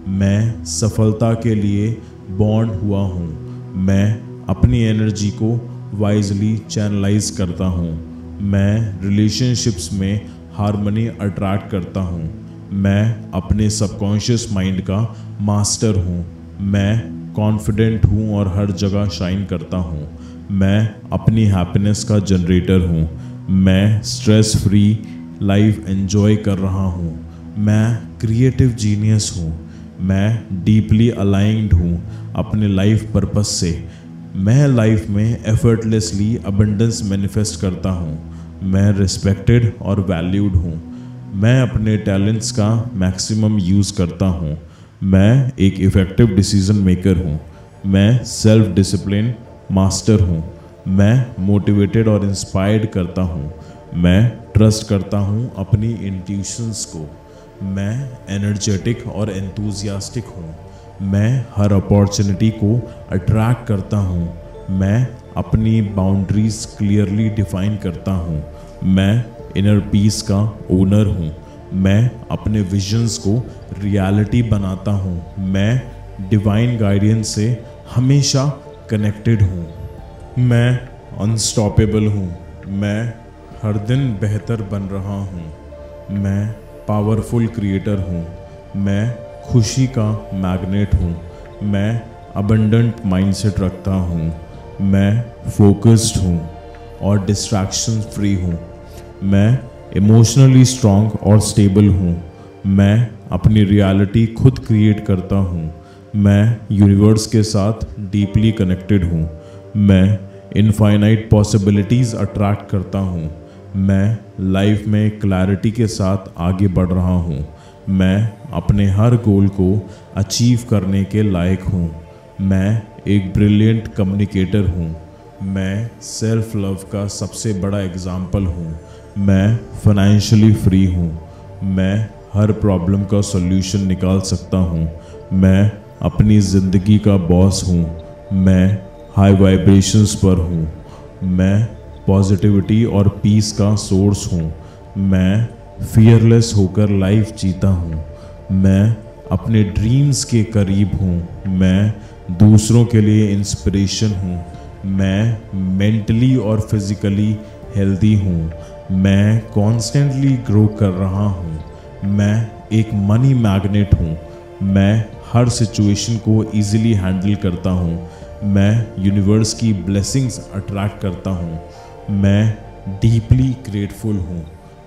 मैं सफलता के लिए बॉर्न हुआ हूँ। मैं अपनी एनर्जी को वाइजली चैनलाइज करता हूँ। मैं रिलेशनशिप्स में हार्मनी अट्रैक्ट करता हूँ। मैं अपने सबकॉन्शियस माइंड का मास्टर हूँ। मैं कॉन्फिडेंट हूँ और हर जगह शाइन करता हूँ। मैं अपनी हैप्पीनेस का जनरेटर हूँ। मैं स्ट्रेस फ्री लाइफ एंजॉय कर रहा हूँ। मैं क्रिएटिव जीनियस हूँ। मैं डीपली अलाइंड हूँ अपने लाइफ पर्पस से। मैं लाइफ में एफर्टलेसली अबंडेंस मैनिफेस्ट करता हूँ। मैं रिस्पेक्टेड और वैल्यूड हूँ। मैं अपने टैलेंट्स का मैक्सिमम यूज़ करता हूँ। मैं एक इफ़ेक्टिव डिसीजन मेकर हूँ। मैं सेल्फ डिसिप्लिन मास्टर हूँ। मैं मोटिवेटेड और इंस्पायर्ड करता हूँ। मैं ट्रस्ट करता हूँ अपनी इंट्यूशंस को। मैं एनर्जेटिक और एंथुसियास्टिक हूँ। मैं हर अपॉर्चुनिटी को अट्रैक्ट करता हूँ। मैं अपनी बाउंड्रीज क्लियरली डिफाइन करता हूँ। मैं इनर पीस का ओनर हूँ। मैं अपने विजन्स को रियलिटी बनाता हूँ। मैं डिवाइन गाइडेंस से हमेशा कनेक्टेड हूँ। मैं अनस्टॉपेबल हूँ। मैं हर दिन बेहतर बन रहा हूँ। मैं पावरफुल क्रिएटर हूँ। मैं खुशी का मैग्नेट हूँ। मैं अबंडेंट माइंडसेट रखता हूँ। मैं फोकस्ड हूँ और डिस्ट्रैक्शन फ्री हूँ। मैं इमोशनली स्ट्रांग और स्टेबल हूँ। मैं अपनी रियलिटी खुद क्रिएट करता हूँ। मैं यूनिवर्स के साथ डीपली कनेक्टेड हूँ। मैं इनफाइनाइट पॉसिबिलिटीज़ अट्रैक्ट करता हूँ। मैं लाइफ में क्लैरिटी के साथ आगे बढ़ रहा हूँ। मैं अपने हर गोल को अचीव करने के लायक हूँ। मैं एक ब्रिलियंट कम्युनिकेटर हूँ। मैं सेल्फ लव का सबसे बड़ा एग्जाम्पल हूँ। मैं फाइनेंशियली फ्री हूँ। मैं हर प्रॉब्लम का सॉल्यूशन निकाल सकता हूँ। मैं अपनी ज़िंदगी का बॉस हूँ। मैं हाई वाइब्रेशंस पर हूँ। मैं पॉजिटिविटी और पीस का सोर्स हूँ। मैं फियरलेस होकर लाइफ जीता हूँ। मैं अपने ड्रीम्स के करीब हूँ। मैं दूसरों के लिए इंस्पिरेशन हूँ। मैं मेंटली और फिजिकली हेल्दी हूँ। मैं कॉन्स्टेंटली ग्रो कर रहा हूँ। मैं एक मनी मैग्नेट हूँ। मैं हर सिचुएशन को इजीली हैंडल करता हूँ। मैं यूनिवर्स की ब्लेसिंग्स अट्रैक्ट करता हूँ। मैं डीपली ग्रेटफुल हूँ।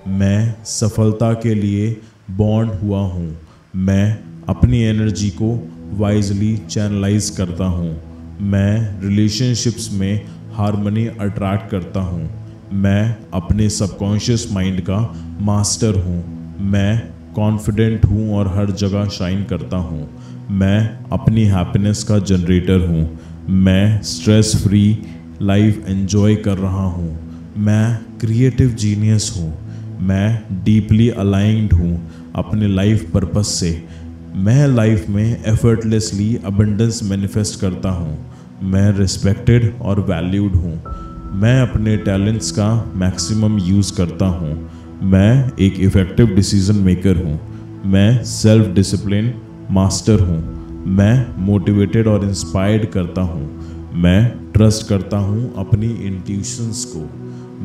मैं सफलता के लिए बॉर्न हुआ हूँ। मैं अपनी एनर्जी को वाइजली चैनलाइज करता हूँ। मैं रिलेशनशिप्स में हार्मनी अट्रैक्ट करता हूँ। मैं अपने सबकॉन्शियस माइंड का मास्टर हूँ। मैं कॉन्फिडेंट हूँ और हर जगह शाइन करता हूँ। मैं अपनी हैप्पीनेस का जनरेटर हूँ। मैं स्ट्रेस फ्री लाइफ एंजॉय कर रहा हूँ। मैं क्रिएटिव जीनियस हूँ। मैं डीपली अलाइंड हूँ अपने लाइफ पर्पस से। मैं लाइफ में एफर्टलेसली अबंडेंस मैनिफेस्ट करता हूँ। मैं रिस्पेक्टेड और वैल्यूड हूँ। मैं अपने टैलेंट्स का मैक्सिमम यूज़ करता हूँ। मैं एक इफ़ेक्टिव डिसीजन मेकर हूँ। मैं सेल्फ डिसिप्लिन मास्टर हूँ। मैं मोटिवेटेड और इंस्पायर्ड करता हूँ। मैं ट्रस्ट करता हूँ अपनी इंट्यूशंस को।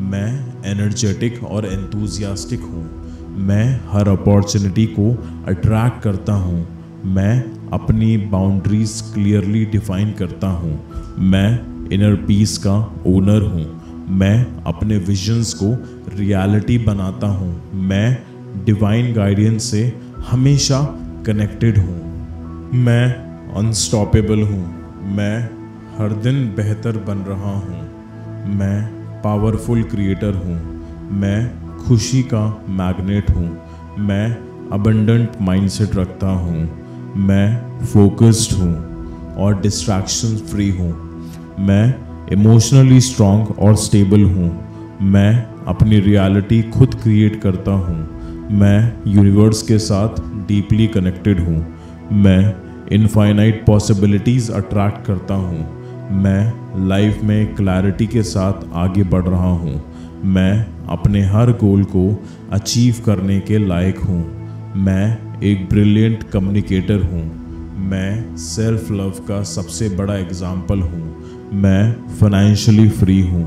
मैं एनर्जेटिक और एंथुजियास्टिक हूँ। मैं हर अपॉर्चुनिटी को अट्रैक्ट करता हूँ। मैं अपनी बाउंड्रीज क्लियरली डिफाइन करता हूँ। मैं इनर पीस का ओनर हूँ। मैं अपने विजन्स को रियलिटी बनाता हूँ। मैं डिवाइन गाइडेंस से हमेशा कनेक्टेड हूँ। मैं अनस्टॉपेबल हूँ। मैं हर दिन बेहतर बन रहा हूँ। मैं पावरफुल क्रिएटर हूँ। मैं खुशी का मैग्नेट हूँ। मैं अबंडेंट माइंडसेट रखता हूँ। मैं फोकस्ड हूँ और डिस्ट्रैक्शन फ्री हूँ। मैं इमोशनली स्ट्रांग और स्टेबल हूँ। मैं अपनी रियलिटी खुद क्रिएट करता हूँ। मैं यूनिवर्स के साथ डीपली कनेक्टेड हूँ। मैं इनफाइनाइट पॉसिबिलिटीज़ अट्रैक्ट करता हूँ। मैं लाइफ में क्लैरिटी के साथ आगे बढ़ रहा हूँ। मैं अपने हर गोल को अचीव करने के लायक हूँ। मैं एक ब्रिलियंट कम्युनिकेटर हूँ। मैं सेल्फ लव का सबसे बड़ा एग्जाम्पल हूँ। मैं फाइनेंशियली फ्री हूँ।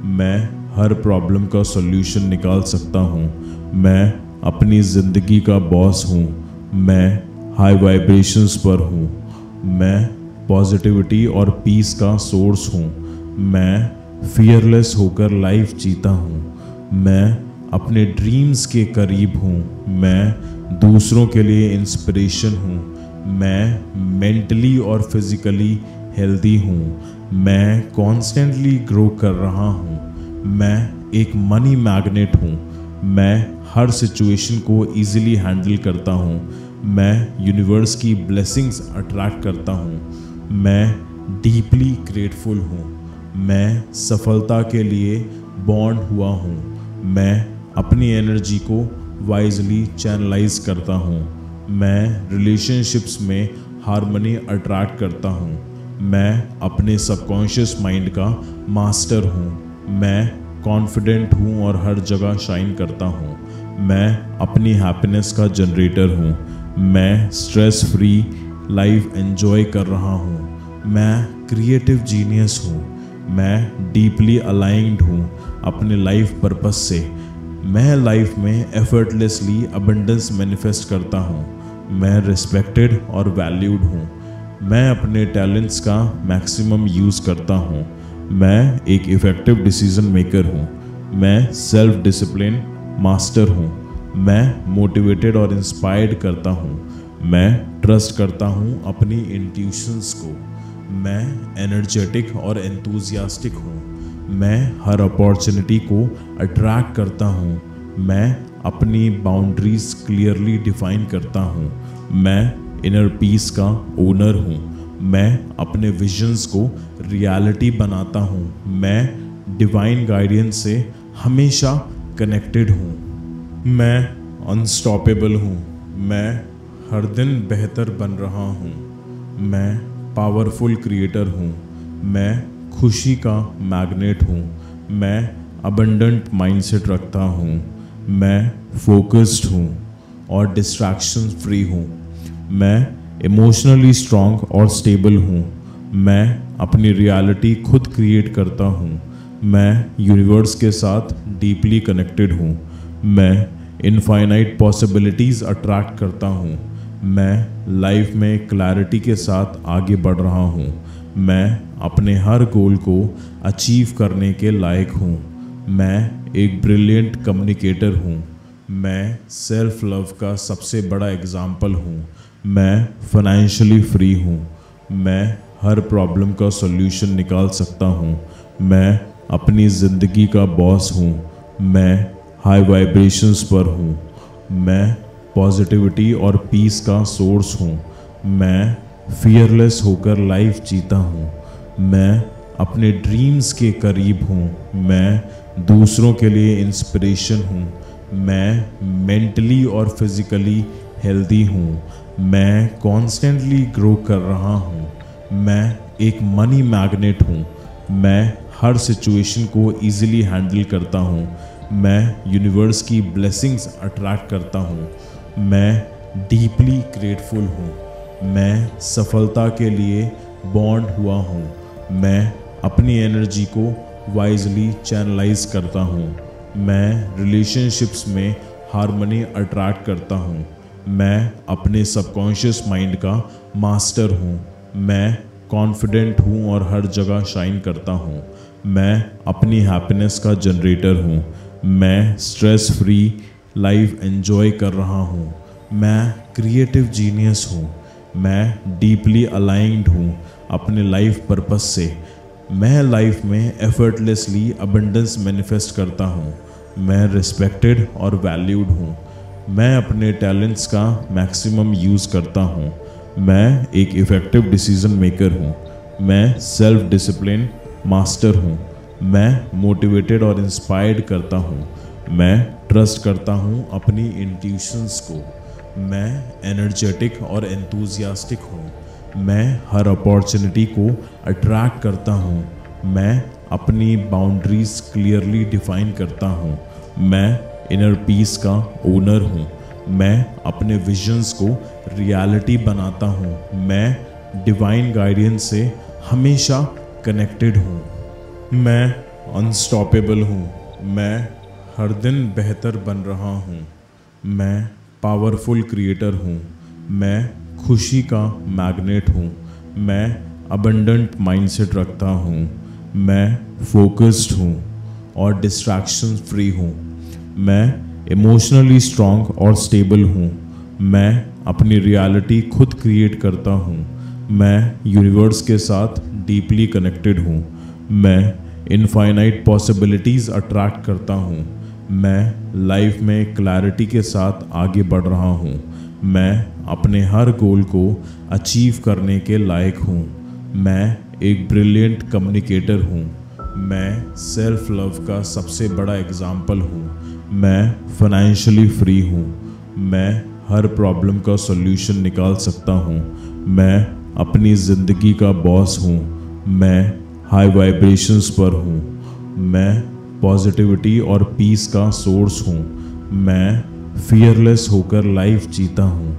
मैं हर प्रॉब्लम का सॉल्यूशन निकाल सकता हूँ। मैं अपनी ज़िंदगी का बॉस हूँ। मैं हाई वाइब्रेशंस पर हूँ। मैं पॉजिटिविटी और पीस का सोर्स हूँ। मैं फियरलेस होकर लाइफ जीता हूँ। मैं अपने ड्रीम्स के करीब हूँ। मैं दूसरों के लिए इंस्पिरेशन हूँ। मैं मेंटली और फिजिकली हेल्दी हूँ। मैं कॉन्स्टेंटली ग्रो कर रहा हूँ। मैं एक मनी मैग्नेट हूँ। मैं हर सिचुएशन को इजीली हैंडल करता हूँ। मैं यूनिवर्स की ब्लेसिंग्स अट्रैक्ट करता हूँ। मैं डीपली ग्रेटफुल हूँ। मैं सफलता के लिए बॉर्न हुआ हूँ। मैं अपनी एनर्जी को वाइजली चैनलाइज करता हूँ। मैं रिलेशनशिप्स में हार्मनी अट्रैक्ट करता हूँ। मैं अपने सबकॉन्शियस माइंड का मास्टर हूँ। मैं कॉन्फिडेंट हूँ और हर जगह शाइन करता हूँ। मैं अपनी हैप्पीनेस का जनरेटर हूँ। मैं स्ट्रेस फ्री लाइफ एंजॉय कर रहा हूँ। मैं क्रिएटिव जीनियस हूँ। मैं डीपली अलाइंड हूँ अपने लाइफ पर्पस से। मैं लाइफ में एफर्टलेसली अबंडेंस मैनिफेस्ट करता हूँ। मैं रिस्पेक्टेड और वैल्यूड हूँ। मैं अपने टैलेंट्स का मैक्सिमम यूज़ करता हूँ। मैं एक इफ़ेक्टिव डिसीजन मेकर हूँ। मैं सेल्फ डिसिप्लिन मास्टर हूँ। मैं मोटिवेटेड और इंस्पायर्ड करता हूँ। मैं ट्रस्ट करता हूँ अपनी इंट्यूशंस को। मैं एनर्जेटिक और एंथुजियास्टिक हूँ। मैं हर अपॉर्चुनिटी को अट्रैक्ट करता हूँ। मैं अपनी बाउंड्रीज क्लियरली डिफाइन करता हूँ। मैं इनर पीस का ओनर हूँ। मैं अपने विजन्स को रियलिटी बनाता हूँ। मैं डिवाइन गाइडेंस से हमेशा कनेक्टेड हूँ। मैं अनस्टॉपेबल हूँ। मैं हर दिन बेहतर बन रहा हूँ। मैं पावरफुल क्रिएटर हूँ। मैं खुशी का मैग्नेट हूँ। मैं अबंडेंट माइंडसेट रखता हूँ। मैं फोकस्ड हूँ और डिस्ट्रैक्शन फ्री हूँ। मैं इमोशनली स्ट्रांग और स्टेबल हूँ। मैं अपनी रियलिटी खुद क्रिएट करता हूँ। मैं यूनिवर्स के साथ डीपली कनेक्टेड हूँ। मैं इनफाइनाइट पॉसिबिलिटीज़ अट्रैक्ट करता हूँ। मैं लाइफ में क्लैरिटी के साथ आगे बढ़ रहा हूँ। मैं अपने हर गोल को अचीव करने के लायक हूँ। मैं एक ब्रिलियंट कम्युनिकेटर हूँ। मैं सेल्फ लव का सबसे बड़ा एग्जाम्पल हूँ। मैं फाइनेंशियली फ्री हूँ। मैं हर प्रॉब्लम का सॉल्यूशन निकाल सकता हूँ। मैं अपनी ज़िंदगी का बॉस हूँ। मैं हाई वाइब्रेशंस पर हूँ। मैं पॉजिटिविटी और पीस का सोर्स हूँ। मैं फियरलेस होकर लाइफ जीता हूँ। मैं अपने ड्रीम्स के करीब हूँ। मैं दूसरों के लिए इंस्पिरेशन हूँ। मैं मेंटली और फिजिकली हेल्दी हूँ। मैं कॉन्स्टेंटली ग्रो कर रहा हूँ। मैं एक मनी मैग्नेट हूँ। मैं हर सिचुएशन को इजीली हैंडल करता हूँ। मैं यूनिवर्स की ब्लेसिंग्स अट्रैक्ट करता हूँ। मैं डीपली ग्रेटफुल हूँ। मैं सफलता के लिए बॉन्ड हुआ हूँ। मैं अपनी एनर्जी को वाइजली चैनलाइज करता हूँ। मैं रिलेशनशिप्स में हार्मनी अट्रैक्ट करता हूँ। मैं अपने सबकॉन्शियस माइंड का मास्टर हूँ। मैं कॉन्फिडेंट हूँ और हर जगह शाइन करता हूँ। मैं अपनी हैप्पीनेस का जनरेटर हूँ। मैं स्ट्रेस फ्री लाइफ एंजॉय कर रहा हूँ। मैं क्रिएटिव जीनियस हूँ। मैं डीपली अलाइंड हूँ अपने लाइफ पर्पस से। मैं लाइफ में एफर्टलेसली अबंडेंस मैनिफेस्ट करता हूँ। मैं रिस्पेक्टेड और वैल्यूड हूँ। मैं अपने टैलेंट्स का मैक्सिमम यूज़ करता हूँ। मैं एक इफ़ेक्टिव डिसीजन मेकर हूँ। मैं सेल्फ डिसिप्लिन मास्टर हूँ। मैं मोटिवेटेड और इंस्पायर्ड करता हूँ। मैं ट्रस्ट करता हूँ अपनी इंट्यूशंस को। मैं एनर्जेटिक और एंथुसियास्टिक हूँ। मैं हर अपॉर्चुनिटी को अट्रैक्ट करता हूँ। मैं अपनी बाउंड्रीज क्लियरली डिफाइन करता हूँ। मैं इनर पीस का ओनर हूँ। मैं अपने विजन्स को रियलिटी बनाता हूँ। मैं डिवाइन गाइडेंस से हमेशा कनेक्टेड हूँ। मैं अनस्टॉपेबल हूँ। मैं हर दिन बेहतर बन रहा हूँ। मैं पावरफुल क्रिएटर हूँ। मैं खुशी का मैग्नेट हूँ। मैं अबंडेंट माइंडसेट रखता हूँ। मैं फोकस्ड हूँ और डिस्ट्रैक्शन फ्री हूँ। मैं इमोशनली स्ट्रांग और स्टेबल हूँ। मैं अपनी रियलिटी खुद क्रिएट करता हूँ। मैं यूनिवर्स के साथ डीपली कनेक्टेड हूँ। मैं इनफाइनाइट पॉसिबिलिटीज़ अट्रैक्ट करता हूँ। मैं लाइफ में क्लैरिटी के साथ आगे बढ़ रहा हूँ। मैं अपने हर गोल को अचीव करने के लायक हूँ। मैं एक ब्रिलियंट कम्युनिकेटर हूँ। मैं सेल्फ लव का सबसे बड़ा एग्जाम्पल हूँ। मैं फाइनेंशियली फ्री हूँ। मैं हर प्रॉब्लम का सॉल्यूशन निकाल सकता हूँ। मैं अपनी ज़िंदगी का बॉस हूँ। मैं हाई वाइब्रेशंस पर हूँ। मैं पॉजिटिविटी और पीस का सोर्स हूँ। मैं फियरलेस होकर लाइफ जीता हूँ।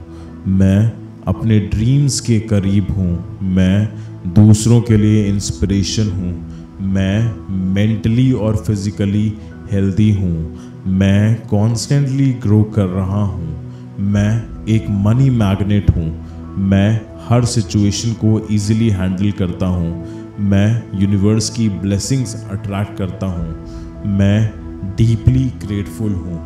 मैं अपने ड्रीम्स के करीब हूँ। मैं दूसरों के लिए इंस्पिरेशन हूँ। मैं मेंटली और फिजिकली हेल्दी हूँ। मैं कॉन्स्टेंटली ग्रो कर रहा हूँ। मैं एक मनी मैग्नेट हूँ। मैं हर सिचुएशन को इजीली हैंडल करता हूँ। मैं यूनिवर्स की ब्लेसिंग्स अट्रैक्ट करता हूँ। मैं डीपली ग्रेटफुल हूँ।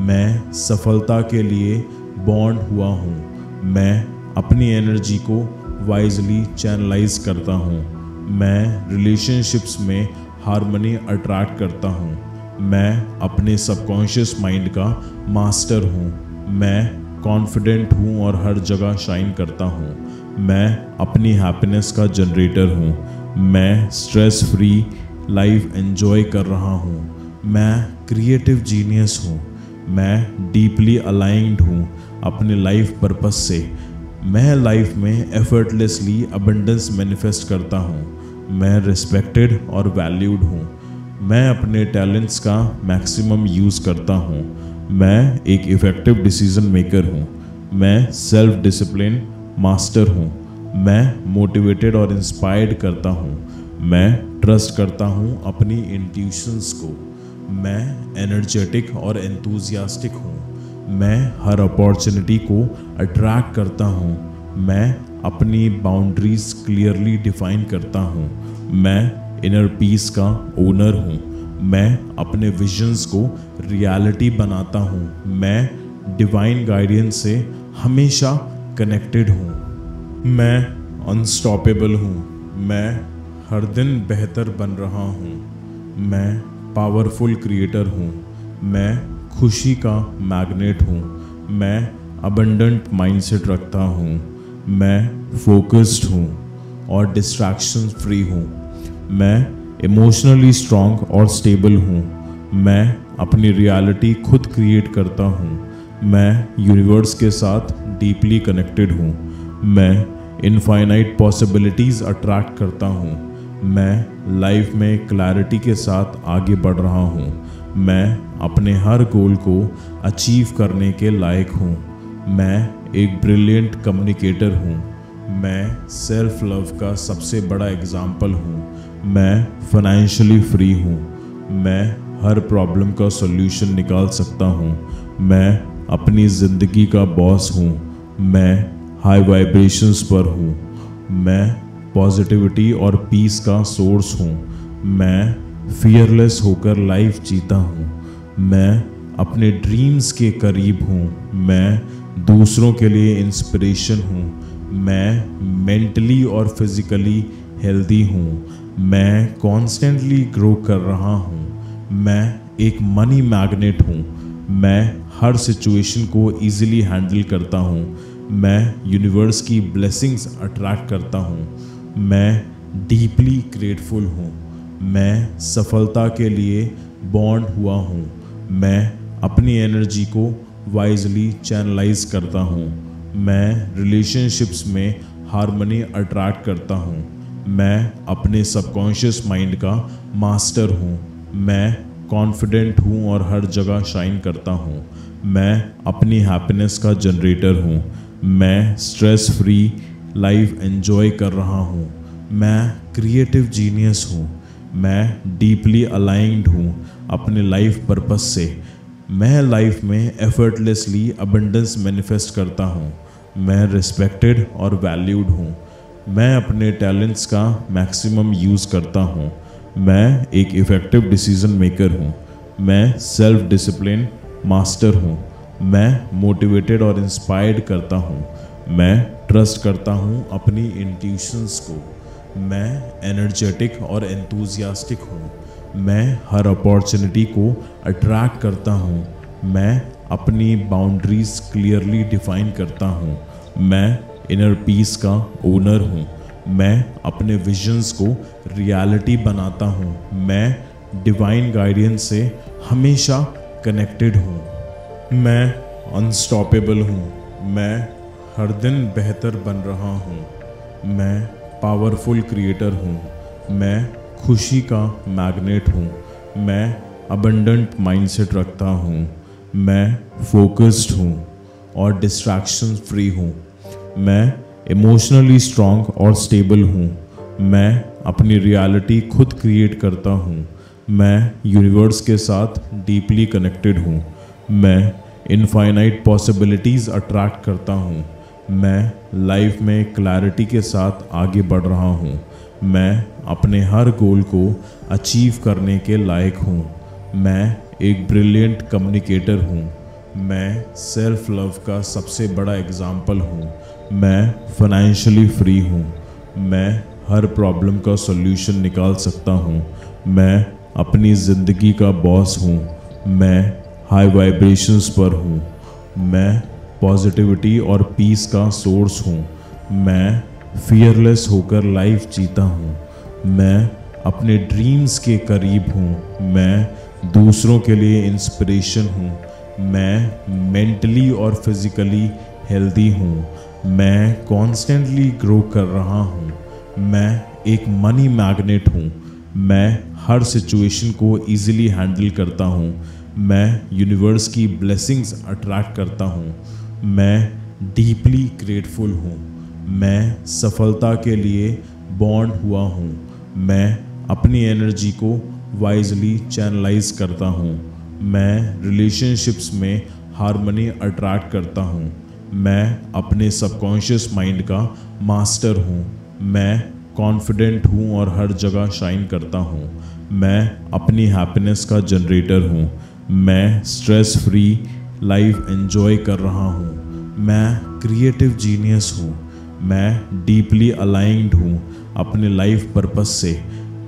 मैं सफलता के लिए बॉन्ड हुआ हूँ। मैं अपनी एनर्जी को वाइजली चैनलाइज करता हूँ। मैं रिलेशनशिप्स में हार्मनी अट्रैक्ट करता हूँ। मैं अपने सबकॉन्शियस माइंड का मास्टर हूँ। मैं कॉन्फिडेंट हूँ और हर जगह शाइन करता हूँ। मैं अपनी हैप्पीनेस का जनरेटर हूँ। मैं स्ट्रेस फ्री लाइफ एंजॉय कर रहा हूँ। मैं क्रिएटिव जीनियस हूँ। मैं डीपली अलाइंड हूँ अपने लाइफ पर्पस से। मैं लाइफ में एफर्टलेसली अबंडेंस मैनिफेस्ट करता हूँ। मैं रिस्पेक्टेड और वैल्यूड हूँ। मैं अपने टैलेंट्स का मैक्सिमम यूज़ करता हूँ। मैं एक इफ़ेक्टिव डिसीजन मेकर हूँ। मैं सेल्फ डिसिप्लिन मास्टर हूँ। मैं मोटिवेटेड और इंस्पायर्ड करता हूँ। मैं ट्रस्ट करता हूँ अपनी इंट्यूशंस को। मैं एनर्जेटिक और एंथुसियास्टिक हूँ। मैं हर अपॉर्चुनिटी को अट्रैक्ट करता हूँ। मैं अपनी बाउंड्रीज क्लियरली डिफाइन करता हूँ। मैं इनर पीस का ओनर हूँ। मैं अपने विजन्स को रियलिटी बनाता हूँ। मैं डिवाइन गाइडेंस से हमेशा कनेक्टेड हूँ। मैं अनस्टॉपेबल हूँ। मैं हर दिन बेहतर बन रहा हूँ। मैं पावरफुल क्रिएटर हूँ। मैं खुशी का मैग्नेट हूँ। मैं अबंडेंट माइंडसेट रखता हूँ। मैं फोकस्ड हूँ और डिस्ट्रैक्शन फ्री हूँ। मैं इमोशनली स्ट्रांग और स्टेबल हूँ। मैं अपनी रियलिटी खुद क्रिएट करता हूँ। मैं यूनिवर्स के साथ डीपली कनेक्टेड हूँ। मैं इनफाइनाइट पॉसिबिलिटीज़ अट्रैक्ट करता हूँ। मैं लाइफ में क्लैरिटी के साथ आगे बढ़ रहा हूँ। मैं अपने हर गोल को अचीव करने के लायक हूँ। मैं एक ब्रिलियंट कम्युनिकेटर हूँ। मैं सेल्फ लव का सबसे बड़ा एग्जाम्पल हूँ। मैं फाइनेंशियली फ्री हूँ। मैं हर प्रॉब्लम का सॉल्यूशन निकाल सकता हूँ। मैं अपनी ज़िंदगी का बॉस हूँ। मैं हाई वाइब्रेशंस पर हूँ। मैं पॉजिटिविटी और पीस का सोर्स हूँ। मैं फियरलेस होकर लाइफ जीता हूँ। मैं अपने ड्रीम्स के करीब हूँ। मैं दूसरों के लिए इंस्पिरेशन हूँ। मैं मेंटली और फिजिकली हेल्दी हूँ। मैं कॉन्स्टेंटली ग्रो कर रहा हूँ। मैं एक मनी मैग्नेट हूँ। मैं हर सिचुएशन को इजीली हैंडल करता हूँ। मैं यूनिवर्स की ब्लेसिंग्स अट्रैक्ट करता हूँ। मैं डीपली ग्रेटफुल हूँ। मैं सफलता के लिए बॉन्ड हुआ हूँ। मैं अपनी एनर्जी को वाइजली चैनलाइज करता हूँ। मैं रिलेशनशिप्स में हार्मनी अट्रैक्ट करता हूँ। मैं अपने सबकॉन्शियस माइंड का मास्टर हूँ। मैं कॉन्फिडेंट हूँ और हर जगह शाइन करता हूँ। मैं अपनी हैप्पीनेस का जनरेटर हूँ। मैं स्ट्रेस फ्री लाइफ एंजॉय कर रहा हूँ। मैं क्रिएटिव जीनियस हूँ। मैं डीपली अलाइंड हूँ अपने लाइफ पर्पस से। मैं लाइफ में एफर्टलेसली अबंडेंस मैनिफेस्ट करता हूँ। मैं रिस्पेक्टेड और वैल्यूड हूँ। मैं अपने टैलेंट्स का मैक्सिमम यूज़ करता हूँ। मैं एक इफ़ेक्टिव डिसीजन मेकर हूँ। मैं सेल्फ डिसिप्लिन मास्टर हूँ। मैं मोटिवेटेड और इंस्पायर्ड करता हूँ। मैं ट्रस्ट करता हूँ अपनी इंट्यूशंस को। मैं एनर्जेटिक और एंथुसियास्टिक हूँ। मैं हर अपॉर्चुनिटी को अट्रैक्ट करता हूँ। मैं अपनी बाउंड्रीज क्लियरली डिफाइन करता हूँ। मैं इनर पीस का ओनर हूँ। मैं अपने विजन्स को रियलिटी बनाता हूँ। मैं डिवाइन गाइडेंस से हमेशा कनेक्टेड हूँ। मैं अनस्टॉपेबल हूँ। मैं हर दिन बेहतर बन रहा हूँ। मैं पावरफुल क्रिएटर हूँ। मैं खुशी का मैग्नेट हूँ। मैं अबंडेंट माइंडसेट रखता हूँ। मैं फोकस्ड हूँ और डिस्ट्रैक्शन फ्री हूँ। मैं इमोशनली स्ट्रांग और स्टेबल हूँ। मैं अपनी रियलिटी खुद क्रिएट करता हूँ। मैं यूनिवर्स के साथ डीपली कनेक्टेड हूँ। मैं इनफाइनाइट पॉसिबिलिटीज़ अट्रैक्ट करता हूँ। मैं लाइफ में क्लैरिटी के साथ आगे बढ़ रहा हूँ। मैं अपने हर गोल को अचीव करने के लायक हूँ। मैं एक ब्रिलियंट कम्युनिकेटर हूँ। मैं सेल्फ लव का सबसे बड़ा एग्जाम्पल हूँ। मैं फाइनेंशियली फ्री हूँ। मैं हर प्रॉब्लम का सॉल्यूशन निकाल सकता हूँ। मैं अपनी ज़िंदगी का बॉस हूँ। मैं हाई वाइब्रेशंस पर हूँ। मैं पॉजिटिविटी और पीस का सोर्स हूँ। मैं फियरलेस होकर लाइफ जीता हूँ। मैं अपने ड्रीम्स के करीब हूँ। मैं दूसरों के लिए इंस्पिरेशन हूँ। मैं मेंटली और फिजिकली हेल्दी हूँ। मैं कॉन्स्टेंटली ग्रो कर रहा हूँ। मैं एक मनी मैग्नेट हूँ। मैं हर सिचुएशन को इजीली हैंडल करता हूँ। मैं यूनिवर्स की ब्लेसिंग्स अट्रैक्ट करता हूँ। मैं डीपली ग्रेटफुल हूँ। मैं सफलता के लिए बॉर्न हुआ हूँ। मैं अपनी एनर्जी को वाइजली चैनलाइज करता हूँ। मैं रिलेशनशिप्स में हार्मनी अट्रैक्ट करता हूँ। मैं अपने सबकॉन्शियस माइंड का मास्टर हूँ। मैं कॉन्फिडेंट हूँ और हर जगह शाइन करता हूँ। मैं अपनी हैप्पीनेस का जनरेटर हूँ। मैं स्ट्रेस फ्री लाइफ एंजॉय कर रहा हूँ। मैं क्रिएटिव जीनियस हूँ। मैं डीपली अलाइंड हूँ अपने लाइफ पर्पस से।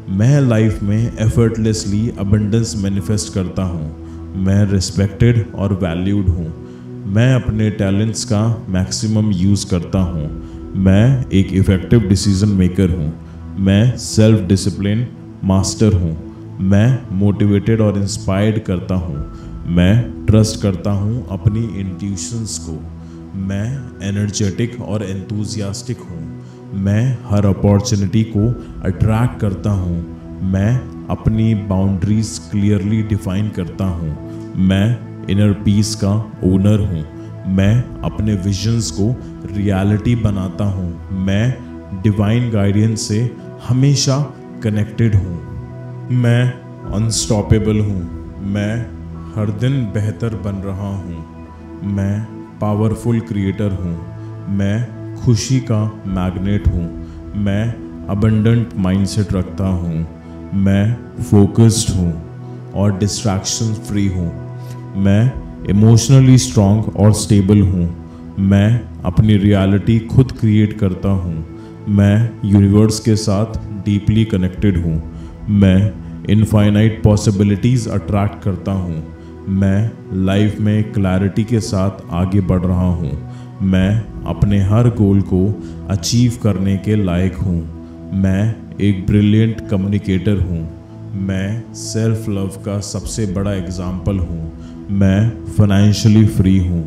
मैं लाइफ में एफर्टलेसली अबंडेंस मैनिफेस्ट करता हूँ। मैं रिस्पेक्टेड और वैल्यूड हूँ। मैं अपने टैलेंट्स का मैक्सिमम यूज़ करता हूँ। मैं एक इफ़ेक्टिव डिसीजन मेकर हूँ। मैं सेल्फ डिसिप्लिन मास्टर हूँ। मैं मोटिवेटेड और इंस्पायर्ड करता हूँ। मैं ट्रस्ट करता हूँ अपनी इंट्यूशंस को। मैं एनर्जेटिक और एंथुसियास्टिक हूँ। मैं हर अपॉर्चुनिटी को अट्रैक्ट करता हूँ। मैं अपनी बाउंड्रीज क्लियरली डिफाइन करता हूँ। मैं इनर पीस का ओनर हूँ। मैं अपने विजन्स को रियलिटी बनाता हूँ। मैं डिवाइन गाइडेंस से हमेशा कनेक्टेड हूँ। मैं अनस्टॉपेबल हूँ। मैं हर दिन बेहतर बन रहा हूँ। मैं पावरफुल क्रिएटर हूँ। मैं खुशी का मैग्नेट हूँ। मैं अबंडेंट माइंडसेट रखता हूँ। मैं फोकस्ड हूँ और डिस्ट्रैक्शन फ्री हूँ। मैं इमोशनली स्ट्रांग और स्टेबल हूँ। मैं अपनी रियलिटी खुद क्रिएट करता हूँ। मैं यूनिवर्स के साथ डीपली कनेक्टेड हूँ। मैं इनफाइनाइट पॉसिबिलिटीज़ अट्रैक्ट करता हूँ। मैं लाइफ में क्लैरिटी के साथ आगे बढ़ रहा हूँ। मैं अपने हर गोल को अचीव करने के लायक हूँ। मैं एक ब्रिलियंट कम्युनिकेटर हूँ। मैं सेल्फ लव का सबसे बड़ा एग्जाम्पल हूँ। मैं फाइनेंशियली फ्री हूँ।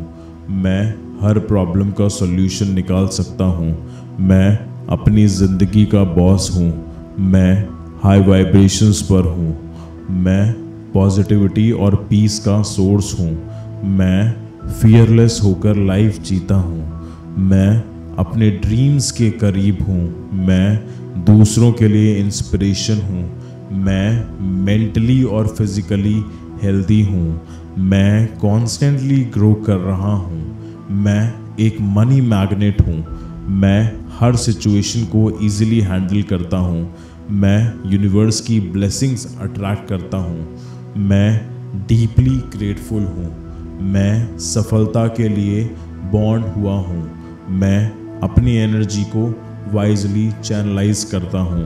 मैं हर प्रॉब्लम का सॉल्यूशन निकाल सकता हूँ। मैं अपनी ज़िंदगी का बॉस हूँ। मैं हाई वाइब्रेशंस पर हूँ। मैं पॉजिटिविटी और पीस का सोर्स हूँ। मैं फियरलेस होकर लाइफ जीता हूँ। मैं अपने ड्रीम्स के करीब हूँ। मैं दूसरों के लिए इंस्पिरेशन हूँ। मैं मेंटली और फिजिकली हेल्दी हूँ। मैं कॉन्स्टेंटली ग्रो कर रहा हूँ। मैं एक मनी मैग्नेट हूँ। मैं हर सिचुएशन को इजीली हैंडल करता हूँ। मैं यूनिवर्स की ब्लेसिंग्स अट्रैक्ट करता हूँ। मैं डीपली ग्रेटफुल हूँ। मैं सफलता के लिए बॉर्न हुआ हूँ। मैं अपनी एनर्जी को वाइजली चैनलाइज करता हूँ।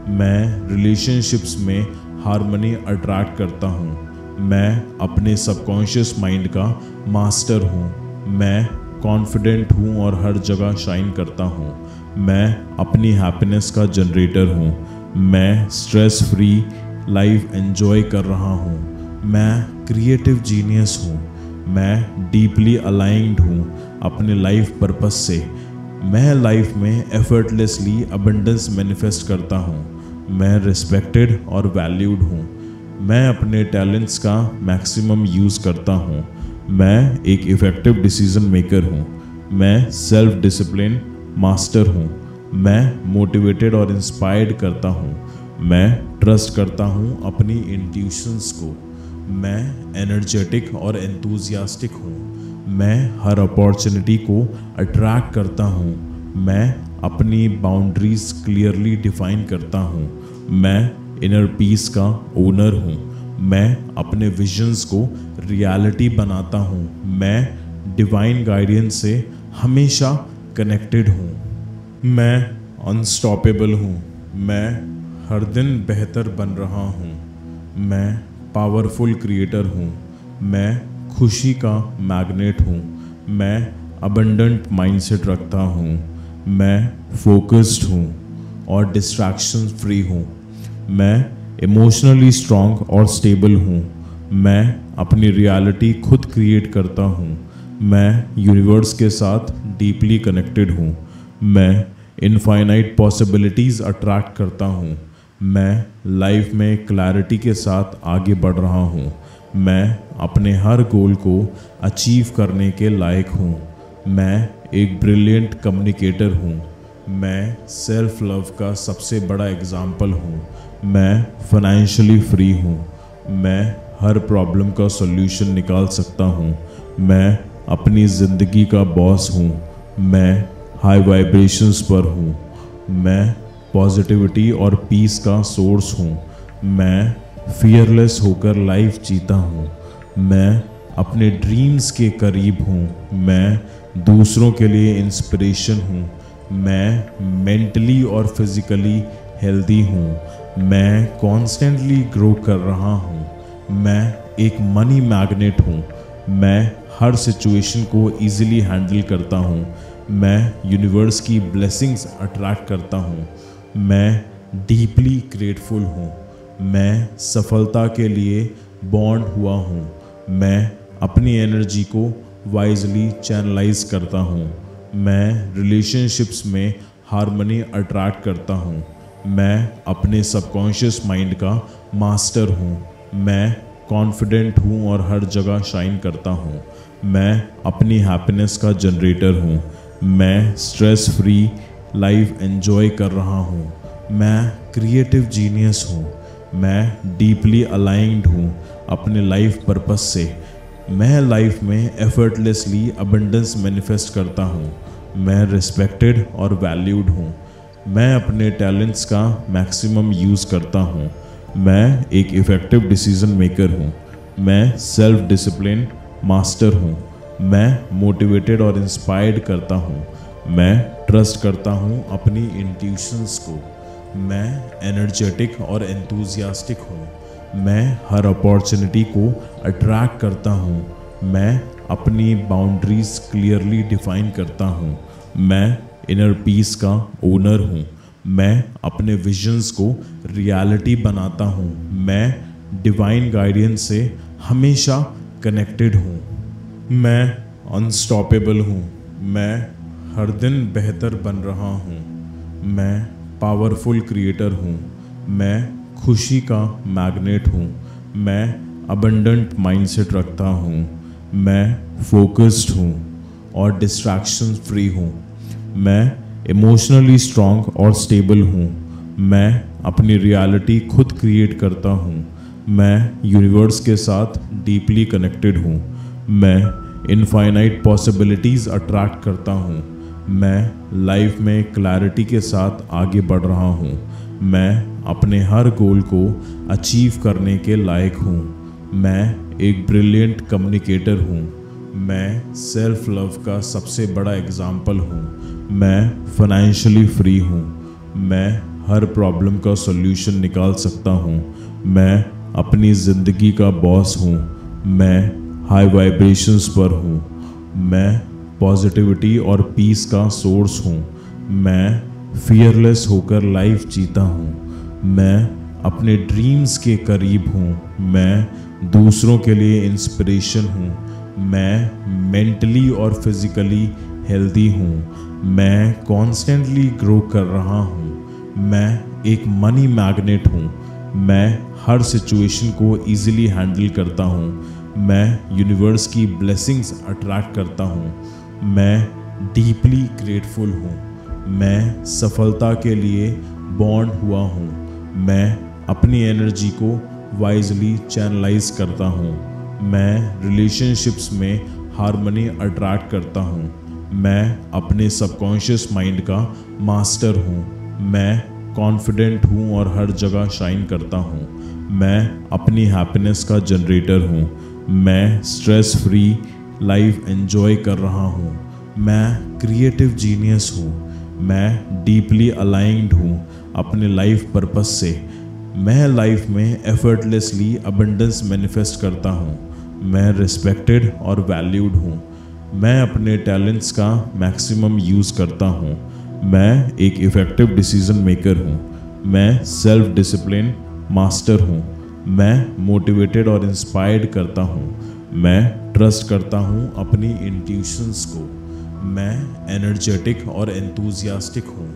मैं रिलेशनशिप्स में हार्मनी अट्रैक्ट करता हूँ। मैं अपने सबकॉन्शियस माइंड का मास्टर हूँ। मैं कॉन्फिडेंट हूँ और हर जगह शाइन करता हूँ। मैं अपनी हैप्पीनेस का जनरेटर हूँ। मैं स्ट्रेस फ्री लाइफ एंजॉय कर रहा हूँ। मैं क्रिएटिव जीनियस हूँ। मैं डीपली अलाइंड हूँ अपने लाइफ पर्पस से। मैं लाइफ में एफर्टलेसली अबंडेंस मैनिफेस्ट करता हूँ। मैं रिस्पेक्टेड और वैल्यूड हूँ। मैं अपने टैलेंट्स का मैक्सिमम यूज़ करता हूँ। मैं एक इफ़ेक्टिव डिसीजन मेकर हूँ। मैं सेल्फ डिसिप्लिन मास्टर हूँ। मैं मोटिवेटेड और इंस्पायर्ड करता हूँ। मैं ट्रस्ट करता हूँ अपनी इंट्यूशंस को। मैं एनर्जेटिक और एंथुसियास्टिक हूँ। मैं हर अपॉर्चुनिटी को अट्रैक्ट करता हूँ। मैं अपनी बाउंड्रीज क्लियरली डिफाइन करता हूँ। मैं इनर पीस का ओनर हूँ। मैं अपने विजन्स को रियलिटी बनाता हूँ। मैं डिवाइन गाइडेंस से हमेशा कनेक्टेड हूँ। मैं अनस्टॉपेबल हूँ। मैं हर दिन बेहतर बन रहा हूँ। मैं पावरफुल क्रिएटर हूँ। मैं खुशी का मैग्नेट हूँ। मैं अबंडेंट माइंडसेट रखता हूँ। मैं फोकस्ड हूँ और डिस्ट्रैक्शन फ्री हूँ। मैं इमोशनली स्ट्रांग और स्टेबल हूँ। मैं अपनी रियलिटी खुद क्रिएट करता हूँ। मैं यूनिवर्स के साथ डीपली कनेक्टेड हूँ। मैं इनफाइनाइट पॉसिबिलिटीज़ अट्रैक्ट करता हूँ। मैं लाइफ में क्लैरिटी के साथ आगे बढ़ रहा हूँ। मैं अपने हर गोल को अचीव करने के लायक हूँ। मैं एक ब्रिलियंट कम्युनिकेटर हूँ। मैं सेल्फ लव का सबसे बड़ा एग्जाम्पल हूँ। मैं फाइनेंशियली फ्री हूँ। मैं हर प्रॉब्लम का सॉल्यूशन निकाल सकता हूँ। मैं अपनी ज़िंदगी का बॉस हूँ। मैं हाई वाइब्रेशंस पर हूँ। मैं पॉजिटिविटी और पीस का सोर्स हूँ। मैं फियरलेस होकर लाइफ जीता हूँ। मैं अपने ड्रीम्स के करीब हूँ। मैं दूसरों के लिए इंस्पिरेशन हूँ। मैं मेंटली और फिजिकली हेल्दी हूँ। मैं कॉन्स्टेंटली ग्रो कर रहा हूँ। मैं एक मनी मैग्नेट हूँ। मैं हर सिचुएशन को इजीली हैंडल करता हूँ। मैं यूनिवर्स की ब्लेसिंग्स अट्रैक्ट करता हूँ। मैं डीपली ग्रेटफुल हूँ। मैं सफलता के लिए बॉन्ड हुआ हूँ। मैं अपनी एनर्जी को वाइजली चैनलाइज करता हूँ। मैं रिलेशनशिप्स में हार्मनी अट्रैक्ट करता हूँ। मैं अपने सबकॉन्शियस माइंड का मास्टर हूँ। मैं कॉन्फिडेंट हूँ और हर जगह शाइन करता हूँ। मैं अपनी हैप्पीनेस का जनरेटर हूँ। मैं स्ट्रेस फ्री लाइफ एंजॉय कर रहा हूँ। मैं क्रिएटिव जीनियस हूँ। मैं डीपली अलाइंड हूँ अपने लाइफ पर्पस से। मैं लाइफ में एफर्टलेसली अबंडेंस मैनिफेस्ट करता हूँ। मैं रिस्पेक्टेड और वैल्यूड हूँ। मैं अपने टैलेंट्स का मैक्सिमम यूज़ करता हूँ। मैं एक इफ़ेक्टिव डिसीजन मेकर हूँ। मैं सेल्फ डिसिप्लिन मास्टर हूँ। मैं मोटिवेटेड और इंस्पायर्ड करता हूँ। मैं ट्रस्ट करता हूँ अपनी इंट्यूशंस को। मैं एनर्जेटिक और एंथुसियास्टिक हूँ। मैं हर अपॉर्चुनिटी को अट्रैक्ट करता हूँ। मैं अपनी बाउंड्रीज क्लियरली डिफाइन करता हूँ। मैं इनर पीस का ओनर हूँ। मैं अपने विजन्स को रियलिटी बनाता हूँ। मैं डिवाइन गाइडेंस से हमेशा कनेक्टेड हूँ। मैं अनस्टॉपेबल हूँ। मैं हर दिन बेहतर बन रहा हूँ। मैं पावरफुल क्रिएटर हूँ। मैं खुशी का मैग्नेट हूँ। मैं अबंडेंट माइंडसेट रखता हूँ। मैं फोकस्ड हूँ और डिस्ट्रैक्शन फ्री हूँ। मैं इमोशनली स्ट्रांग और स्टेबल हूँ। मैं अपनी रियलिटी खुद क्रिएट करता हूँ। मैं यूनिवर्स के साथ डीपली कनेक्टेड हूँ। मैं इनफाइनाइट पॉसिबिलिटीज़ अट्रैक्ट करता हूँ। मैं लाइफ में क्लैरिटी के साथ आगे बढ़ रहा हूँ। मैं अपने हर गोल को अचीव करने के लायक हूँ। मैं एक ब्रिलियंट कम्युनिकेटर हूँ। मैं सेल्फ लव का सबसे बड़ा एग्जाम्पल हूँ। मैं फाइनेंशियली फ्री हूँ। मैं हर प्रॉब्लम का सॉल्यूशन निकाल सकता हूँ। मैं अपनी ज़िंदगी का बॉस हूँ। मैं हाई वाइब्रेशंस पर हूँ। मैं पॉजिटिविटी और पीस का सोर्स हूँ। मैं फियरलेस होकर लाइफ जीता हूँ। मैं अपने ड्रीम्स के करीब हूँ। मैं दूसरों के लिए इंस्पिरेशन हूँ। मैं मेंटली और फिजिकली हेल्दी हूँ। मैं कॉन्स्टेंटली ग्रो कर रहा हूँ। मैं एक मनी मैग्नेट हूँ। मैं हर सिचुएशन को इजीली हैंडल करता हूँ। मैं यूनिवर्स की ब्लेसिंग्स अट्रैक्ट करता हूँ। मैं डीपली ग्रेटफुल हूँ। मैं सफलता के लिए बॉन्ड हुआ हूँ। मैं अपनी एनर्जी को वाइजली चैनलाइज करता हूँ। मैं रिलेशनशिप्स में हार्मनी अट्रैक्ट करता हूँ। मैं अपने सबकॉन्शियस माइंड का मास्टर हूँ। मैं कॉन्फिडेंट हूँ और हर जगह शाइन करता हूँ। मैं अपनी हैप्पीनेस का जनरेटर हूँ। मैं स्ट्रेस फ्री लाइफ एंजॉय कर रहा हूँ। मैं क्रिएटिव जीनियस हूँ। मैं डीपली अलाइंड हूँ अपने लाइफ पर्पस से। मैं लाइफ में एफर्टलेसली अबंडेंस मैनिफेस्ट करता हूँ। मैं रिस्पेक्टेड और वैल्यूड हूँ। मैं अपने टैलेंट्स का मैक्सिमम यूज़ करता हूँ। मैं एक इफ़ेक्टिव डिसीजन मेकर हूँ। मैं सेल्फ डिसिप्लिन मास्टर हूँ। मैं मोटिवेटेड और इंस्पायर्ड करता हूँ। मैं ट्रस्ट करता हूँ अपनी इंट्यूशंस को। मैं एनर्जेटिक और एंथुसियास्टिक हूँ।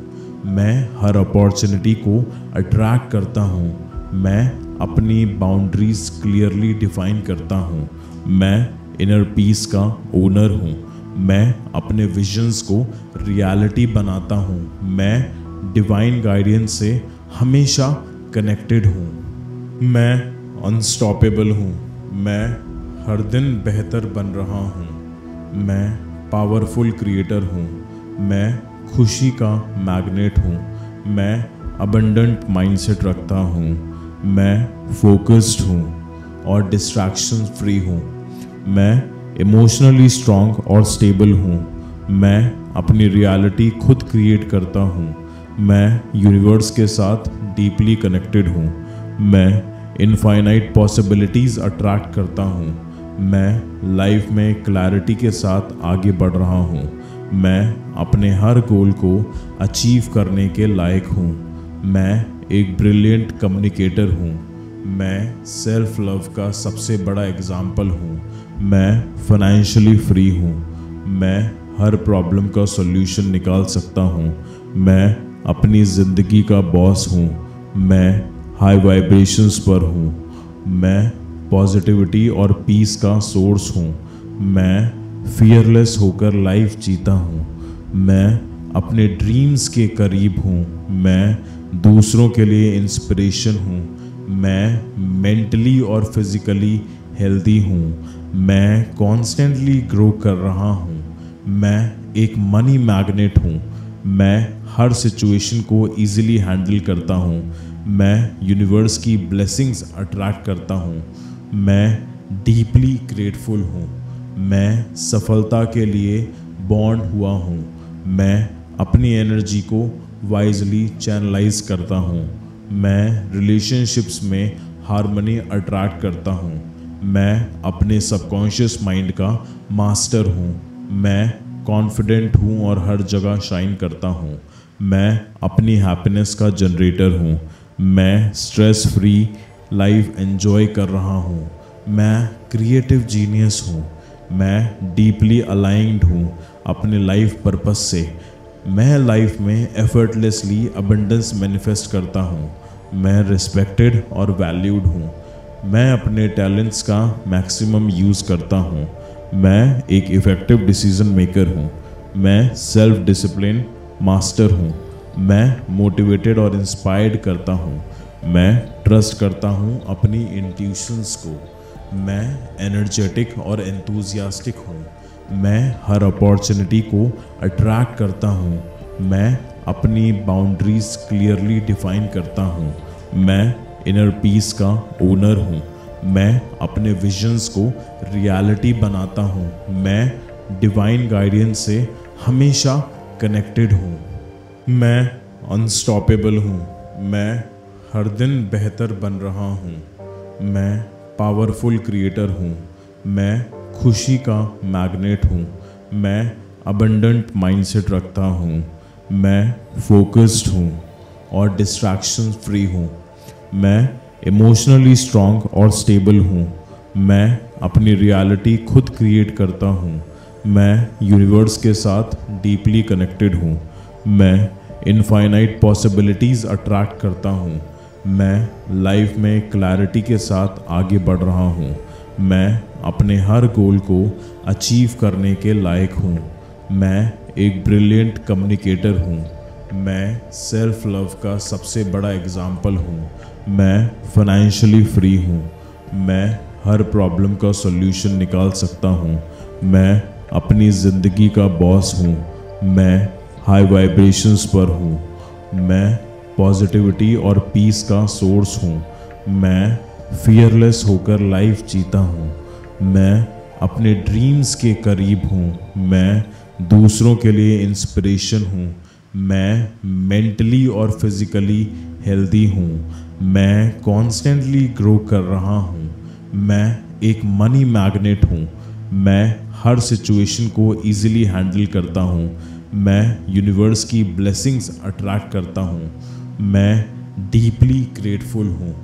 मैं हर अपॉर्चुनिटी को अट्रैक्ट करता हूँ। मैं अपनी बाउंड्रीज क्लियरली डिफाइन करता हूँ। मैं इनर पीस का ओनर हूँ। मैं अपने विजन्स को रियलिटी बनाता हूँ। मैं डिवाइन गाइडेंस से हमेशा कनेक्टेड हूँ। मैं अनस्टॉपेबल हूँ। मैं हर दिन बेहतर बन रहा हूँ। मैं पावरफुल क्रिएटर हूँ। मैं खुशी का मैग्नेट हूँ। मैं अबंडेंट माइंडसेट रखता हूँ। मैं फोकस्ड हूँ और डिस्ट्रैक्शन फ्री हूँ। मैं इमोशनली स्ट्रांग और स्टेबल हूँ। मैं अपनी रियलिटी खुद क्रिएट करता हूँ। मैं यूनिवर्स के साथ डीपली कनेक्टेड हूँ। मैं इनफाइनाइट पॉसिबिलिटीज़ अट्रैक्ट करता हूँ। मैं लाइफ में क्लैरिटी के साथ आगे बढ़ रहा हूँ। मैं अपने हर गोल को अचीव करने के लायक हूँ। मैं एक ब्रिलियंट कम्युनिकेटर हूँ। मैं सेल्फ लव का सबसे बड़ा एग्जाम्पल हूँ। मैं फाइनेंशियली फ्री हूँ। मैं हर प्रॉब्लम का सॉल्यूशन निकाल सकता हूँ। मैं अपनी ज़िंदगी का बॉस हूँ। मैं हाई वाइब्रेशंस पर हूँ। मैं पॉजिटिविटी और पीस का सोर्स हूँ। मैं फियरलेस होकर लाइफ जीता हूँ। मैं अपने ड्रीम्स के करीब हूँ। मैं दूसरों के लिए इंस्पिरेशन हूँ। मैं मेंटली और फिजिकली हेल्दी हूँ। मैं कॉन्स्टेंटली ग्रो कर रहा हूँ। मैं एक मनी मैग्नेट हूँ। मैं हर सिचुएशन को इजीली हैंडल करता हूँ। मैं यूनिवर्स की ब्लेसिंग्स अट्रैक्ट करता हूँ। मैं डीपली ग्रेटफुल हूँ। मैं सफलता के लिए बॉर्न हुआ हूँ। मैं अपनी एनर्जी को वाइजली चैनलाइज करता हूँ। मैं रिलेशनशिप्स में हार्मनी अट्रैक्ट करता हूँ। मैं अपने सबकॉन्शियस माइंड का मास्टर हूँ। मैं कॉन्फिडेंट हूँ और हर जगह शाइन करता हूँ। मैं अपनी हैप्पीनेस का जनरेटर हूँ। मैं स्ट्रेस फ्री लाइफ एंजॉय कर रहा हूँ। मैं क्रिएटिव जीनियस हूँ। मैं डीपली अलाइंड हूँ अपने लाइफ पर्पस से। मैं लाइफ में एफर्टलेसली अबंडेंस मैनिफेस्ट करता हूँ। मैं रिस्पेक्टेड और वैल्यूड हूँ। मैं अपने टैलेंट्स का मैक्सिमम यूज़ करता हूँ। मैं एक इफ़ेक्टिव डिसीजन मेकर हूँ। मैं सेल्फ डिसिप्लिन मास्टर हूँ। मैं मोटिवेटेड और इंस्पायर्ड करता हूँ। मैं ट्रस्ट करता हूँ अपनी इंट्यूशंस को। मैं एनर्जेटिक और एंथुसियास्टिक हूँ। मैं हर अपॉर्चुनिटी को अट्रैक्ट करता हूँ। मैं अपनी बाउंड्रीज क्लियरली डिफाइन करता हूँ। मैं इनर पीस का ओनर हूँ। मैं अपने विजन्स को रियलिटी बनाता हूँ। मैं डिवाइन गाइडेंस से हमेशा कनेक्टेड हूँ। मैं अनस्टॉपेबल हूँ। मैं हर दिन बेहतर बन रहा हूँ। मैं पावरफुल क्रिएटर हूँ। मैं खुशी का मैग्नेट हूँ। मैं अबंडेंट माइंडसेट रखता हूँ। मैं फोकस्ड हूँ और डिस्ट्रैक्शन फ्री हूँ। मैं इमोशनली स्ट्रांग और स्टेबल हूँ। मैं अपनी रियलिटी खुद क्रिएट करता हूँ। मैं यूनिवर्स के साथ डीपली कनेक्टेड हूँ। मैं इनफाइनाइट पॉसिबिलिटीज़ अट्रैक्ट करता हूँ। मैं लाइफ में क्लैरिटी के साथ आगे बढ़ रहा हूँ। मैं अपने हर गोल को अचीव करने के लायक हूँ। मैं एक ब्रिलियंट कम्युनिकेटर हूँ। मैं सेल्फ लव का सबसे बड़ा एग्जाम्पल हूँ। मैं फाइनेंशियली फ्री हूँ। मैं हर प्रॉब्लम का सॉल्यूशन निकाल सकता हूँ। मैं अपनी ज़िंदगी का बॉस हूँ। मैं हाई वाइब्रेशंस पर हूँ। मैं पॉजिटिविटी और पीस का सोर्स हूँ। मैं फियरलेस होकर लाइफ जीता हूँ। मैं अपने ड्रीम्स के करीब हूँ। मैं दूसरों के लिए इंस्पिरेशन हूँ। मैं मेंटली और फिजिकली हेल्दी हूँ। मैं कॉन्स्टेंटली ग्रो कर रहा हूँ। मैं एक मनी मैग्नेट हूँ। मैं हर सिचुएशन को इजीली हैंडल करता हूँ। मैं यूनिवर्स की ब्लेसिंग्स अट्रैक्ट करता हूँ। मैं डीपली ग्रेटफुल हूँ।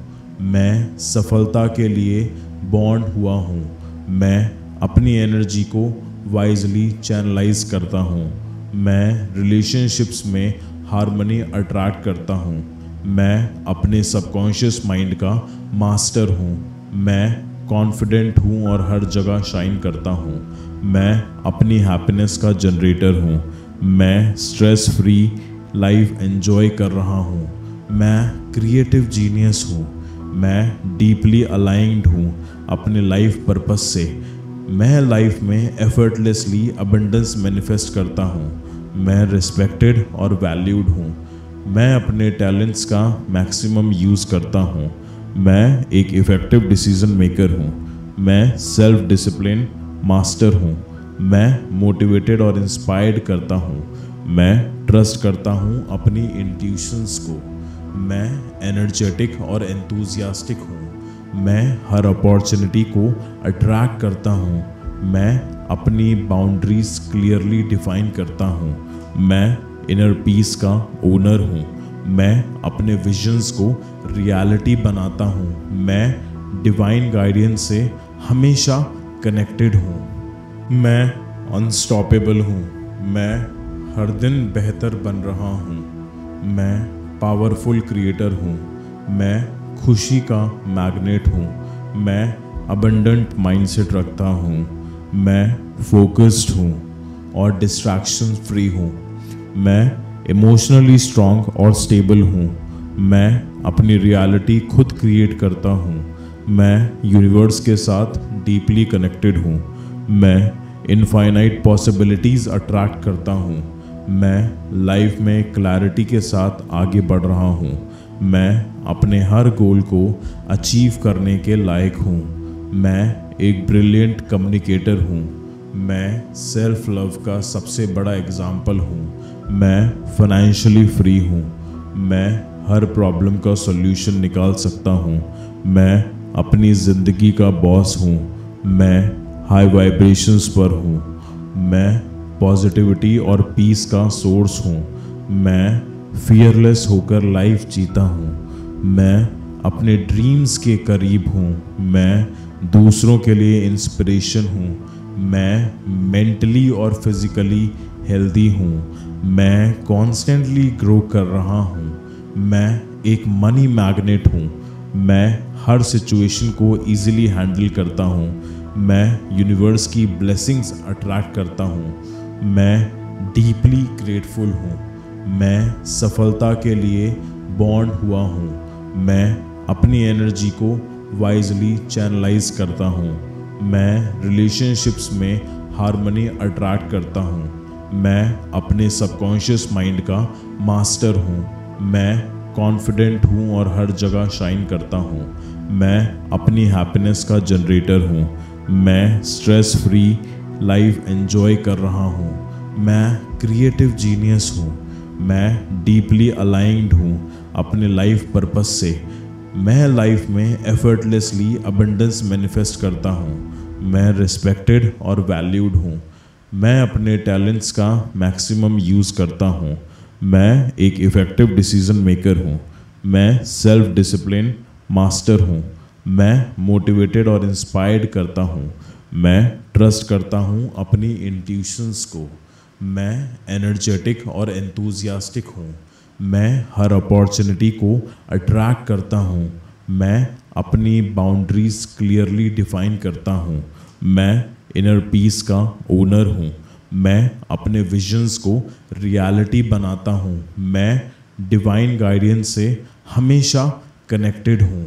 मैं सफलता के लिए बॉर्न हुआ हूँ। मैं अपनी एनर्जी को वाइजली चैनलाइज करता हूँ। मैं रिलेशनशिप्स में हार्मनी अट्रैक्ट करता हूँ। मैं अपने सबकॉन्शियस माइंड का मास्टर हूँ। मैं कॉन्फिडेंट हूँ और हर जगह शाइन करता हूँ। मैं अपनी हैप्पीनेस का जनरेटर हूँ। मैं स्ट्रेस फ्री लाइफ एंजॉय कर रहा हूँ। मैं क्रिएटिव जीनियस हूँ। मैं डीपली अलाइंड हूँ अपने लाइफ पर्पस से। मैं लाइफ में एफर्टलेसली अबंडेंस मैनिफेस्ट करता हूँ। मैं रिस्पेक्टेड और वैल्यूड हूँ। मैं अपने टैलेंट्स का मैक्सिमम यूज़ करता हूँ। मैं एक इफ़ेक्टिव डिसीजन मेकर हूँ। मैं सेल्फ डिसिप्लिन मास्टर हूँ। मैं मोटिवेटेड और इंस्पायर्ड करता हूँ। मैं ट्रस्ट करता हूँ अपनी इंट्यूशंस को। मैं एनर्जेटिक और एंथुसियास्टिक हूँ। मैं हर अपॉर्चुनिटी को अट्रैक्ट करता हूँ। मैं अपनी बाउंड्रीज क्लियरली डिफाइन करता हूँ। मैं इनर पीस का ओनर हूँ। मैं अपने विजन्स को रियलिटी बनाता हूँ। मैं डिवाइन गाइडेंस से हमेशा कनेक्टेड हूँ। मैं अनस्टॉपेबल हूँ। मैं हर दिन बेहतर बन रहा हूँ। मैं पावरफुल क्रिएटर हूँ। मैं खुशी का मैग्नेट हूँ। मैं अबंडेंट माइंडसेट रखता हूँ। मैं फोकस्ड हूँ और डिस्ट्रैक्शन फ्री हूँ। मैं इमोशनली स्ट्रांग और स्टेबल हूँ। मैं अपनी रियलिटी खुद क्रिएट करता हूँ। मैं यूनिवर्स के साथ डीपली कनेक्टेड हूँ। मैं इनफाइनाइट पॉसिबिलिटीज़ अट्रैक्ट करता हूँ। मैं लाइफ में क्लैरिटी के साथ आगे बढ़ रहा हूँ। मैं अपने हर गोल को अचीव करने के लायक हूँ। मैं एक ब्रिलियंट कम्युनिकेटर हूँ। मैं सेल्फ लव का सबसे बड़ा एग्जाम्पल हूँ। मैं फाइनेंशियली फ्री हूँ। मैं हर प्रॉब्लम का सॉल्यूशन निकाल सकता हूँ। मैं अपनी ज़िंदगी का बॉस हूँ। मैं हाई वाइब्रेशंस पर हूँ। मैं पॉजिटिविटी और पीस का सोर्स हूँ। मैं फियरलेस होकर लाइफ जीता हूँ। मैं अपने ड्रीम्स के करीब हूँ। मैं दूसरों के लिए इंस्पिरेशन हूँ। मैं मेंटली और फिजिकली हेल्दी हूँ। मैं कॉन्स्टेंटली ग्रो कर रहा हूँ। मैं एक मनी मैग्नेट हूँ। मैं हर सिचुएशन को इजीली हैंडल करता हूँ। मैं यूनिवर्स की ब्लेसिंग्स अट्रैक्ट करता हूँ। मैं डीपली ग्रेटफुल हूँ। मैं सफलता के लिए बॉर्न हुआ हूँ। मैं अपनी एनर्जी को वाइजली चैनलाइज करता हूँ। मैं रिलेशनशिप्स में हार्मनी अट्रैक्ट करता हूँ। मैं अपने सबकॉन्शियस माइंड का मास्टर हूँ। मैं कॉन्फिडेंट हूँ और हर जगह शाइन करता हूँ। मैं अपनी हैप्पीनेस का जनरेटर हूँ। मैं स्ट्रेस फ्री लाइफ एंजॉय कर रहा हूँ। मैं क्रिएटिव जीनियस हूँ। मैं डीपली अलाइंड हूँ अपने लाइफ पर्पस से। मैं लाइफ में एफर्टलेसली अबंडेंस मैनिफेस्ट करता हूँ। मैं रिस्पेक्टेड और वैल्यूड हूँ। मैं अपने टैलेंट्स का मैक्सिमम यूज़ करता हूँ। मैं एक इफ़ेक्टिव डिसीजन मेकर हूँ। मैं सेल्फ डिसिप्लिन मास्टर हूँ। मैं मोटिवेटेड और इंस्पायर्ड करता हूँ। मैं ट्रस्ट करता हूँ अपनी इंट्यूशंस को। मैं एनर्जेटिक और एंथुसियास्टिक हूँ। मैं हर अपॉर्चुनिटी को अट्रैक्ट करता हूँ। मैं अपनी बाउंड्रीज क्लियरली डिफाइन करता हूँ। मैं इनर पीस का ओनर हूँ। मैं अपने विजन्स को रियलिटी बनाता हूँ। मैं डिवाइन गाइडेंस से हमेशा कनेक्टेड हूँ।